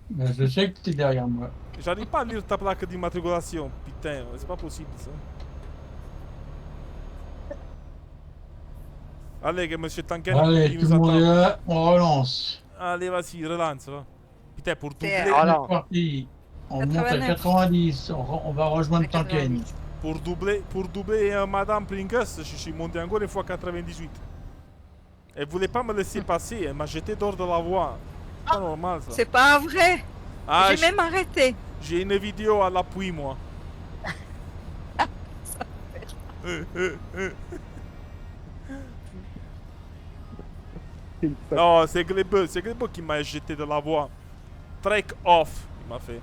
Ben, je sais que tu es derrière moi. J'arrive pas à lire ta plaque d'immatriculation. Putain, c'est pas possible ça. Allez, que monsieur Tanken Allez, qui tout nous le monde est attend. là, on relance. Allez, vas-y, relance. Va. Putain, pour C'est- doubler, Voilà. C'est parti. On monte à 89. 90, on va rejoindre Tanken. pour doubler Madame Pringles, je suis monté encore une fois 98. Elle voulait pas me laisser passer, elle m'a jeté dehors de la voie. C'est pas normal ça. C'est pas vrai. Ah, J'ai même arrêté. j'ai une vidéo à l'appui, moi. Non, c'est Glebe qui m'a jeté de la voie. Trek off, il m'a fait.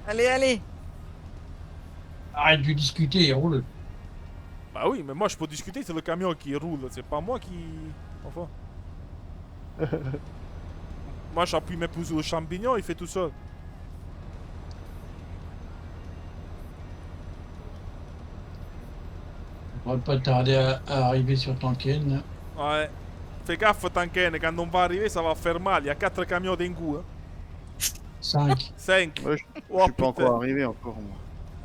Allez. Arrête de discuter et roule. Bah oui, mais moi je peux discuter, c'est le camion qui roule, c'est pas moi qui... Enfin... moi j'appuie mes pouces sur le champignon, il fait tout seul. On va pas tarder à arriver sur Tanken. Ouais. Fais gaffe, Tanken, quand on va arriver, ça va faire mal. Il y a 4 camions d'un coup. Hein. 5. 5. Ouais, je Oh, suis pas putain. encore arrivé encore, moi.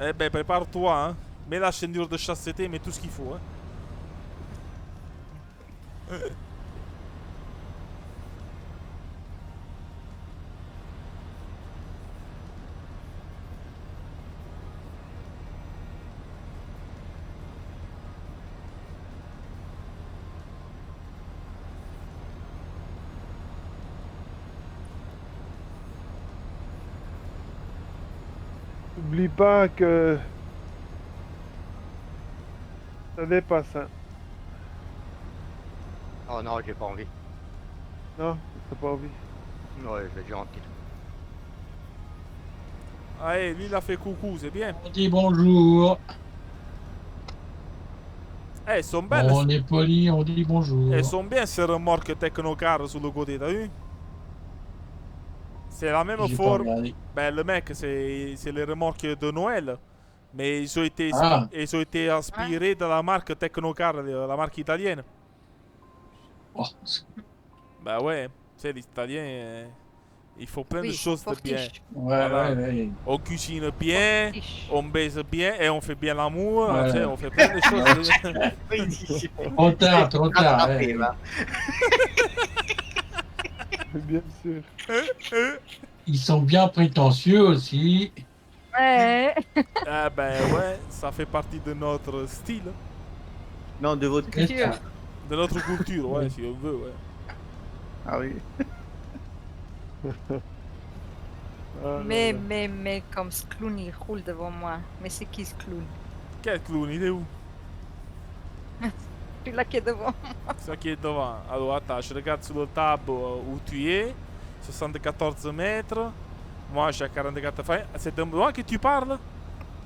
Eh ben, prépare-toi. Hein. Mets la chaînure de chasteté, mets tout ce qu'il faut. Hein. N'oublie pas que ça dépasse. Hein. Oh non, j'ai pas envie. Non, t'as pas envie. Ouais, je vais déjà rentrer. Allez, lui, il a fait coucou, c'est bien. On dit bonjour. Eh, elles sont belles. On est poli, on dit bonjour. Elles sont bien ces remorques Technocar sur le côté, t'as vu? C'est la même J'ai pas forme. regardé. Ben, le mec, c'est les remorques de Noël. Mais Ah. ils ont été inspirés de la marque Technocar, la marque italienne. Oh, Bah ouais, tu sais, les Italiens, ils font plein Oui, de ils choses sont de bien. fortiches. ouais, Voilà. ouais. On cuisine bien, Fortiches. on baise bien et on fait bien l'amour. Ouais. Tu sais, on fait plein de choses. Trop tard, trop tard. Rattrapé, ouais. là. Bien sûr. Ils sont bien prétentieux aussi. Ouais. Ah ben ouais, ça fait partie de notre style, Non, de votre Qu'est-ce culture. de notre culture, ouais, si on veut, ouais. Ah oui. Ah là Mais, là. mais, comme ce clown, il roule devant moi. Mais c'est qui ce clown? Quel clown, il est où? Celui-là qui est devant. C'est ça qui est devant. Alors attends, je regarde sur le tableau où tu es. 74 mètres. Moi, j'ai 44 freins. C'est de moi que tu parles?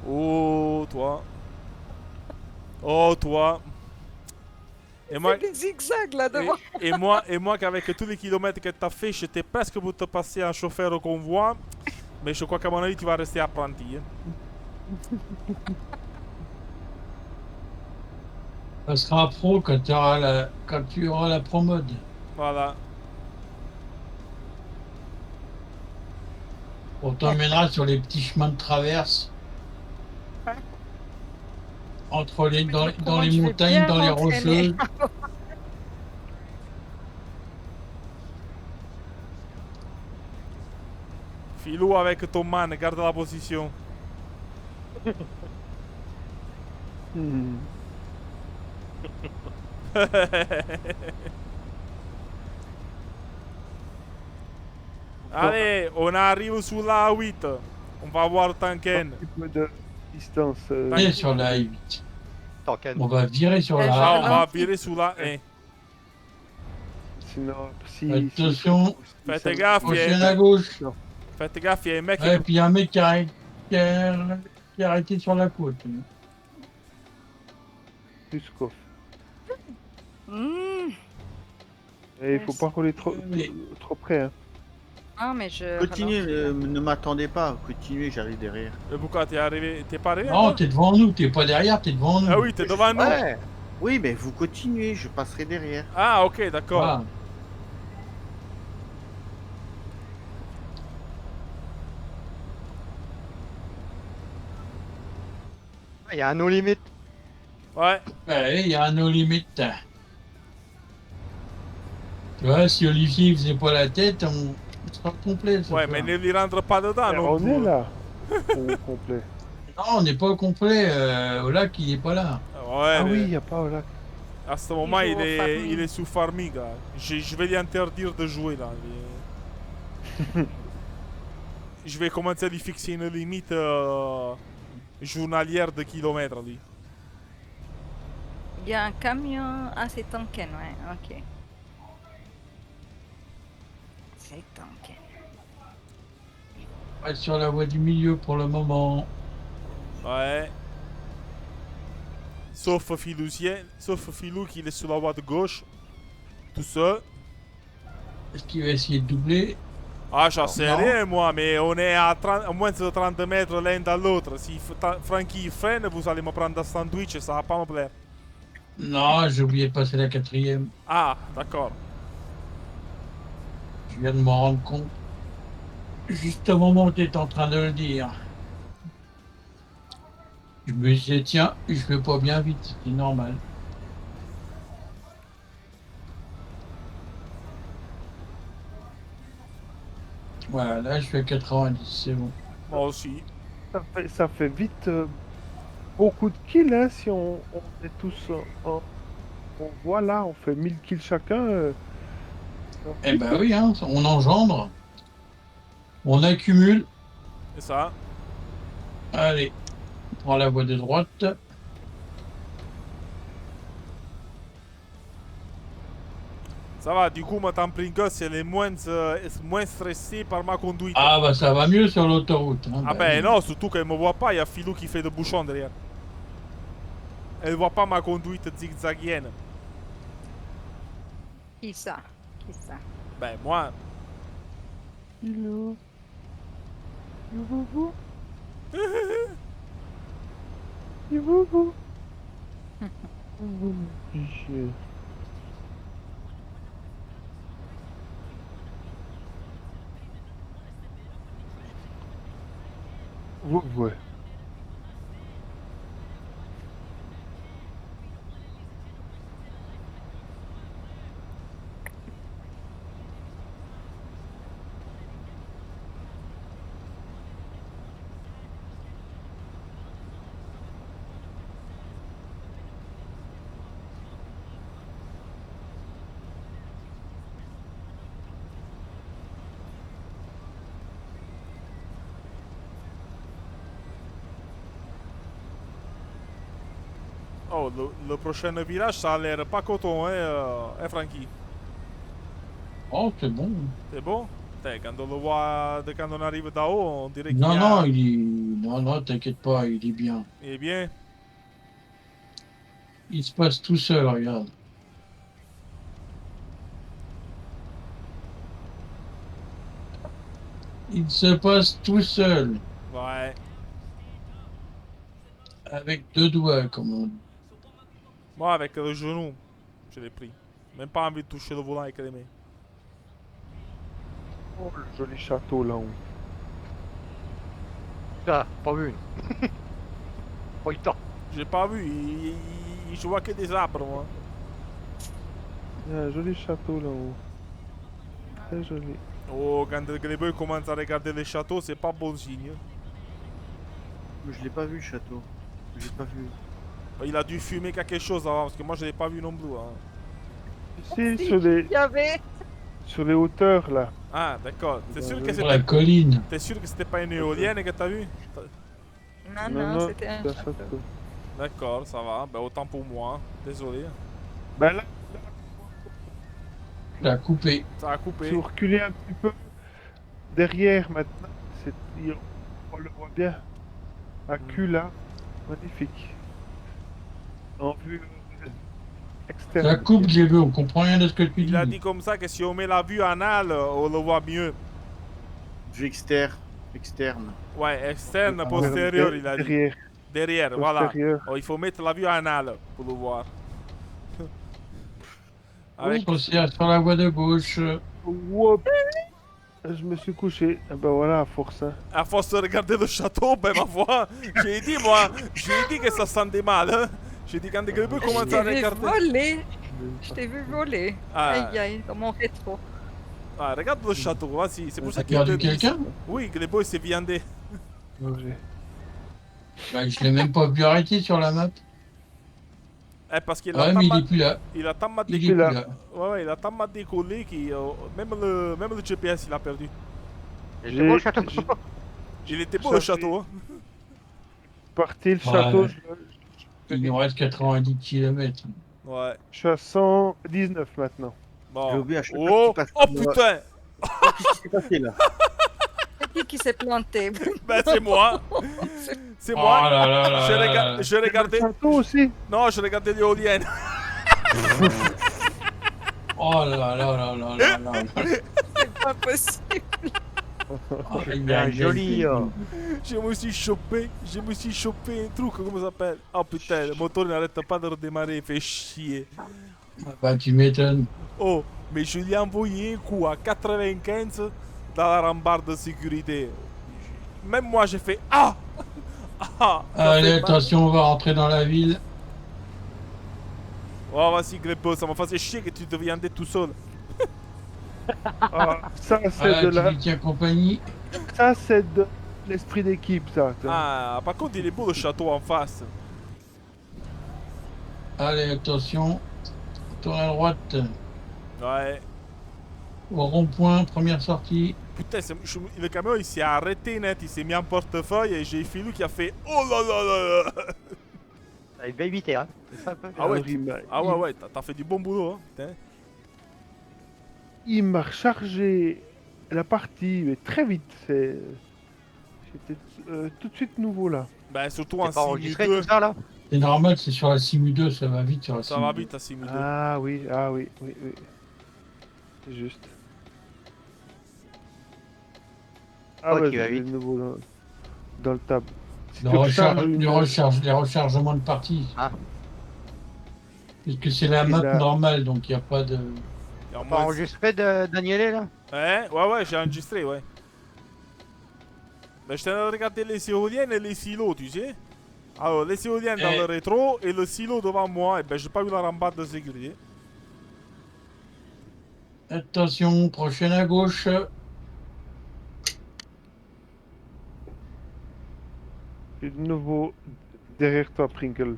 Oh, toi. Oh, toi. Et moi, C'est des zigzags là devant. et moi qu'avec tous les kilomètres que tu as fait, j'étais presque pour te passer un chauffeur au convoi. Mais je crois qu'à mon avis, tu vas rester apprenti. Hein. Ça sera pro quand tu auras la pro mode. Voilà. On t'emmènera sur les petits chemins de traverse. Entre les, dans Comment les je vais montagnes, bien dans les m'entraîner. rocheuses. Filou avec ton man, garde la position. Hmm. Allez, on arrive sur la 8. On va voir Tanken. Un petit peu de distance. On est sur la 8. Tanken. On va virer sur Ouais, la Ah, on A1. va virer sur la 1. Sinon, si. Attention. Faites gaffe, Prochaine à gauche. Faites gaffe, il y a un mec Ouais, et puis il y a un mec qui a arrêté sur la côte. Tuskov. Hmm. Et il faut pas qu'on est trop, Oui. trop près. Hein. Ah, mais je. Continuez, ralentis. ne m'attendez pas. Continuez, j'arrive derrière. Pourquoi t'es arrivé? T'es pas arrivé? Non, encore t'es devant nous, t'es pas derrière, t'es devant nous. Ah oui, t'es devant nous. Ouais. Oui, mais vous continuez, je passerai derrière. Ah, ok, d'accord. Voilà. Il y a un no limit. Ouais. Ouais, il y a un no limit. Tu vois, si Olivier il faisait pas la tête, on sera complet. ce Ouais, soir. mais ne lui rentre pas dedans non on plus. est là. Au complet. Non, on n'est pas au complet. Au lac, il est pas là. Ouais, Ah mais oui, il n'y a pas là. à ce moment, joue il au est, farming. il est sous farming. Là. Je vais lui interdire de jouer là. Je vais commencer à lui fixer une limite journalière de kilomètres, lui. Il y a un camion. Ah, c'est Tanken, ouais, ok. C'est Tanken. On va être sur la voie du milieu pour le moment. Ouais. Sauf Filou qui est sur la voie de gauche. Tout seul. Est-ce qu'il va essayer de doubler? Ah, j'en sais Non. rien, moi, mais on est à moins de 30 mètres l'un de l'autre. Si Frankie freine, vous allez me prendre un sandwich et ça va pas me plaire. Non, j'ai oublié de passer la 4e. Ah, d'accord. Je viens de m'en rendre compte. Juste au moment où tu es en train de le dire. Je me disais, tiens, je vais pas bien vite, c'est normal. Voilà, là je suis à 90, c'est bon. Moi aussi. Ça fait vite beaucoup de kills, hein, si on est tous on voit là, on fait 1000 kills chacun. Eh ben oui, hein, on engendre, on accumule. C'est ça. Allez, on prend la voie de droite. Ça va, du coup, ma Pringles, elle est moins stressée par ma conduite. Ah bah ça va mieux sur l'autoroute. Hein, Ah bah ben oui. non, surtout qu'elle me voit pas, il y a Philou qui fait de bouchon derrière. Elle voit pas ma conduite zigzagienne. Qui ça? Qui ça? Ben moi, Hello. You You Ouais. oh, le prochain virage, ça a l'air pas coton, hein Frankie? Oh, c'est bon. C'est bon? Putain, quand on le voit, quand on arrive d'en-haut, on dirait qu'il Non, y a... non, non, t'inquiète pas, il est bien. Eh bien, Il se passe tout seul, regarde. Il se passe tout seul, ouais. avec 2 doigts, comme on dit. Moi, avec le genou, je l'ai pris. Même pas envie de toucher le volant avec les mains. Oh, le joli château là-haut. Ah, pas vu. Pas eu le temps. J'ai pas vu, je vois que des arbres, moi. Il y a un joli château là-haut. Très joli. Oh, quand le grébeux commence à regarder les châteaux, c'est pas bon signe. Mais je l'ai pas vu, le château. J'ai pas vu. Il a dû fumer quelque chose avant, parce que moi je l'ai pas vu non plus. Hein. Ici, Si, sur il y avait. les hauteurs là. Ah, d'accord. T'es sûr que Sur la c'était... colline. T'es sûr que c'était pas une éolienne que t'as vu? Non, c'était un c'est château. château. D'accord, ça va. Ben autant pour moi. Désolé. Ben là, La coupé. Ça a coupé. si vous reculez un petit peu derrière maintenant, on le voit bien. À cul là, magnifique. En vue externe. La coupe, j'ai vu, on comprend rien de ce que tu dis. Il a dit comme ça que si on met la vue anale, on le voit mieux. Vue externe. Ouais, externe, Ah, postérieur, il a dit. Derrière, Derrière, voilà. postérieur. Oh, il faut mettre la vue anale pour le voir. Avec... On sert sur la voie de gauche. Whoop. Je me suis couché. Ah ben voilà, à force. Hein. À force de regarder le château, ben ma foi, j'ai dit que ça sentait mal. Hein. J'ai dit quand des grébeux Je commencent à t'ai vu regarder. voler. Je t'ai vu voler. Ah. Aïe aïe, dans mon rétro. Ah, regarde le château, vas-y, c'est pour ça T'as qu'il te perdu dit. quelqu'un? Oui, que les boys s'est viandé. Danger. Bah, je l'ai même pas vu arrêter sur la map. Eh, parce qu'il Ah a ouais, mais il est tellement... plus là. Il a tellement Il est décollé. plus là. là. Ouais, il a tellement décollé qu'il... même le GPS, il a perdu. Et c'est beau le château. Il était beau Ça, le château, hein. Parti le château, Ouais. Il nous reste 90 km. Ouais. je suis à 119 maintenant. J'ai Bon. oublié à chaque fois Oh, qu'il passe oh par moi. putain. Qu'est-ce qui s'est passé là? C'est qui s'est planté? Ben c'est moi. C'est Oh moi. là là là Je là regarde... là. Je regardais... Le château aussi. Non, je regardais l'éolienne. Oh là là là là là là. C'est pas possible. Il a joli, Je me suis chopé un truc, comment ça s'appelle? Oh putain, le moteur n'arrête pas de redémarrer, il fait chier. Bah, tu m'étonnes. Oh, mais je lui ai envoyé un coup à 95 dans la rambarde de sécurité. Même moi j'ai fait ah. Ah, ça Allez, fait mal. attention, on va rentrer dans la ville. Oh vas-y Greppo, ça m'a fait chier que tu deviendrais tout seul. Ah, ça, c'est Voilà, de tu la... lui tiens compagnie. ça, c'est de l'esprit d'équipe, ça. Ah, par contre il est beau le château en face. Allez, attention. Tourne à droite. Ouais. Au rond-point, première sortie. Putain, le camion il s'est arrêté net, il s'est mis en portefeuille et j'ai Philou qui a fait oh là là là là. Il va éviter, hein. C'est ça un peu. Ah ouais, Alors, ouais, t'as fait du bon boulot, hein. Putain. il m'a rechargé la partie, mais très vite. J'étais tout de suite nouveau là. Ben surtout en C'est pas enregistré Simu 2, tout ça là? C'est normal, c'est sur la Simu 2, ça va vite sur la ça Simu va 2. vite à Simu 2. Ah oui, oui. C'est juste. Ah Oh, ouais, qui va c'est vite. nouveau dans le tab. Si Le tu recharges les rechargements de parties. Ah. Puisque c'est la Et map là- normale, donc il n'y a pas de... Et en Pas moins- enregistré de Daniele là? Hein? Ouais, j'ai enregistré, ouais. Ben, je t'ai regardé les éoliennes et les silos, tu sais. Alors, les éoliennes dans Eh. le rétro et le silo devant moi, et ben j'ai pas eu la rambarde de sécurité. Attention, prochaine à gauche. de nouveau derrière toi, Pringle.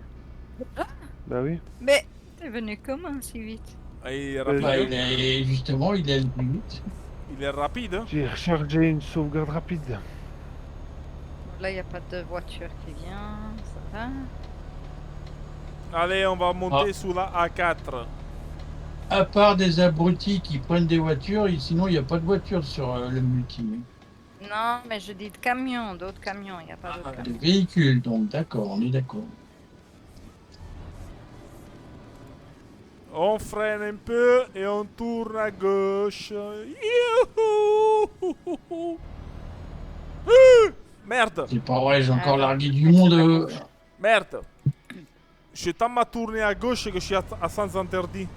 Bah oui. Mais t'es venu comment si vite? Et il est Ouais, rapide, Bah, justement, il est le plus vite. il est rapide, hein. J'ai rechargé une sauvegarde rapide. Là, il n'y a pas de voiture qui vient, ça va. Allez, on va monter Ah. sous la A4. À part des abrutis qui prennent des voitures, et sinon il n'y a pas de voiture sur le multi. Non, mais je dis de camions, d'autres camions, il n'y a pas d'autres Des camions. véhicules, donc d'accord, on est d'accord. On freine un peu et on tourne à gauche. Youhou! Merde, C'est pas vrai, j'ai encore Ah, largué du monde. merde. Je t'en m'a tourné à gauche et que je suis à sens interdit.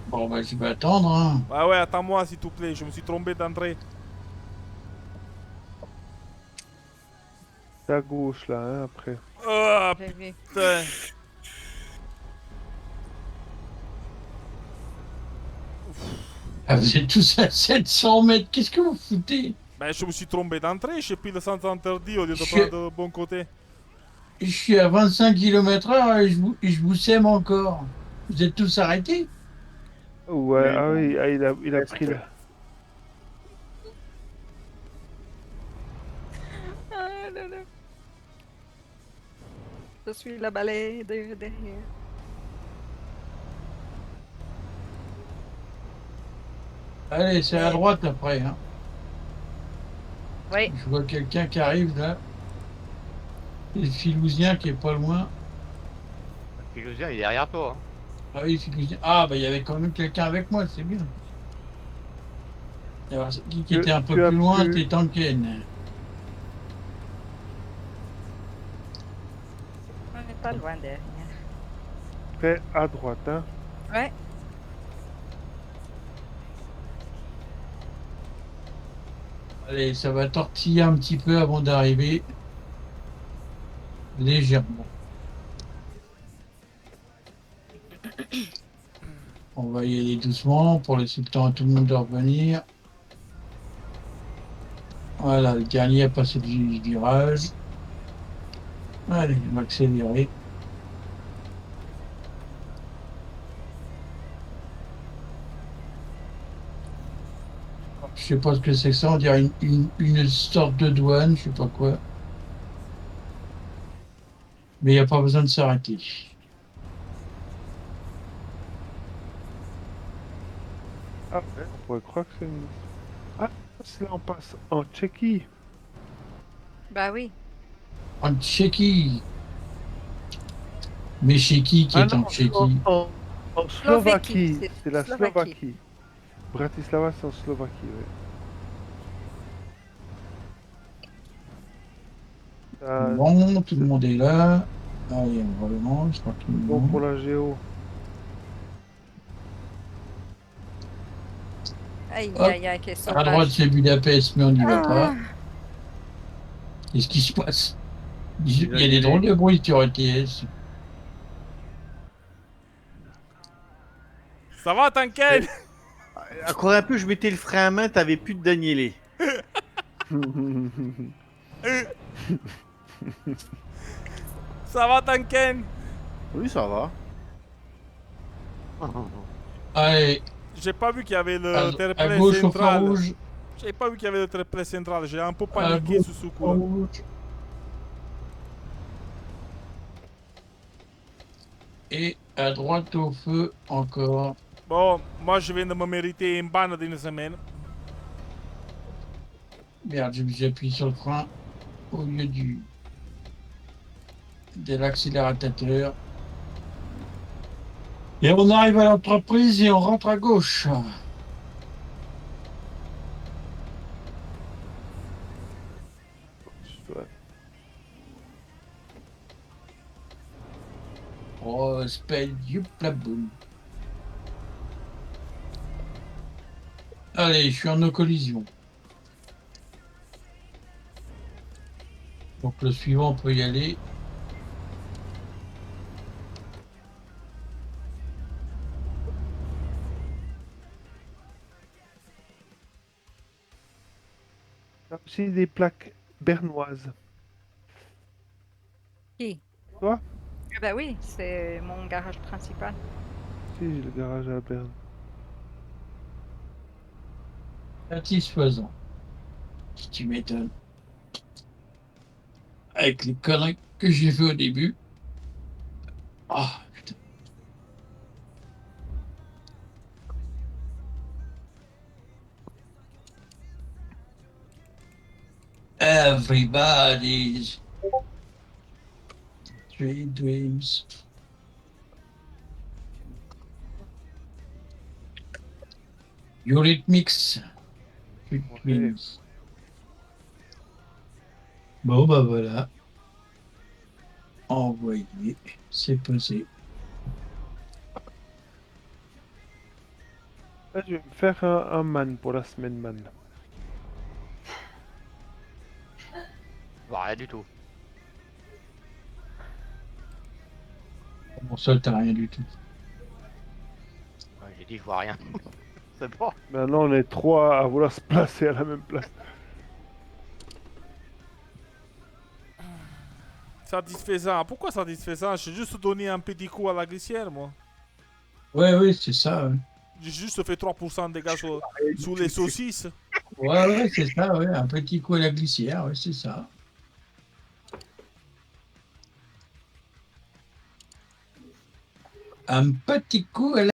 Bon, bah, je vais attendre. Hein. Ouais, attends-moi s'il te plaît, je me suis trompé d'entrée. C'est à gauche là, hein, après. Ah J'ai vu. putain. Ah, vous êtes tous à 700 mètres, qu'est-ce que vous foutez? Ben je me suis trompé d'entrée, j'ai pris le sens interdit au lieu de Je- prendre le bon côté. Je suis à 25 km/h et je vous sème encore. Vous êtes tous arrêtés? Ouais, Mais ah bon. oui, ah, il a Est-ce pris que- là. Ah là là. Je suis la balai de derrière. Allez, c'est à droite après. Hein. Oui, Je vois quelqu'un qui arrive là. Et le Filousien qui est pas loin. Puis il est derrière toi. Hein. Ah oui, Filousien. Ah, bah il y avait quand même quelqu'un avec moi, c'est bien. Alors, qui Tu- était un peu tu as plus loin, pu- c'était Tanken. on n'est pas loin derrière. Très à droite, hein. Ouais, Allez, ça va tortiller un petit peu avant d'arriver. Légèrement. On va y aller doucement pour laisser le temps à tout le monde de revenir. Voilà, le dernier a passé du virage. Allez, on va accélérer. Je sais pas ce que c'est que ça, on dirait une sorte de douane, je sais pas quoi. Mais il n'y a pas besoin de s'arrêter. Ah ouais, on pourrait croire que c'est une... Ah, là on passe en Tchéquie. bah oui. En Tchéquie. Mais chez qui Ah est en non, Tchéquie? en Slovaquie. c'est C'est la Slovaquie. Slovaquie. Bratislava, c'est en Slovaquie, ouais. Bon, tout le monde est là. Allez, on va le manger tranquillement. Bon pour la géo. Aïe, Hop. aïe, aïe, quel À droite, sauvage. c'est Budapest, mais on n'y va Ah. pas. Qu'est-ce qui se passe? Il y a Il des est- drôles de bruit sur ETS. Ça va, t'inquiète? Encore un peu, je mettais le frein à main, t'avais plus de Danielé. Ça va, t'inquiète? Oui, ça va. Allez, J'ai pas vu qu'il y avait le à terre-plein gauche au feu central. rouge. J'ai pas vu qu'il y avait le terre-plein central. J'ai un peu À paniqué gauche sous ce au feu coup-là. rouge. Et à droite au feu encore. Bon, moi je viens de me mériter une banne d'une semaine. Merde, j'ai appuyé sur le frein au lieu de l'accélérateur. Et on arrive à l'entreprise et on rentre à gauche. Oh, spell la boum. Allez, je suis en collision. Donc le suivant, on peut y aller. T'as aussi des plaques bernoises. Qui? Toi? Ah bah oui, c'est mon garage principal. Si, j'ai le garage à Berne. Satisfaisant. Si tu m'étonnes. Avec les conneries que j'ai fait au début. Ah, putain. Everybody's dreams. Eurythmics. Sweet dreams. Bon, bah voilà. Envoyé. C'est posé. Là, je vais me faire un man pour la semaine man. Bah, rien du tout. Bon, ça, t'as rien du tout. Ouais, j'ai dit, je vois rien. C'est bon. Maintenant, on est trois à vouloir se placer à la même place. Satisfaisant. Pourquoi satisfaisant? J'ai juste donné un petit coup à la glissière, moi. Ouais, oui, c'est ça. Ouais, J'ai juste fait 3% de dégâts sous les saucisses. ouais, c'est ça. Ouais. Un petit coup à la glissière, ouais, c'est ça. Un petit coup à la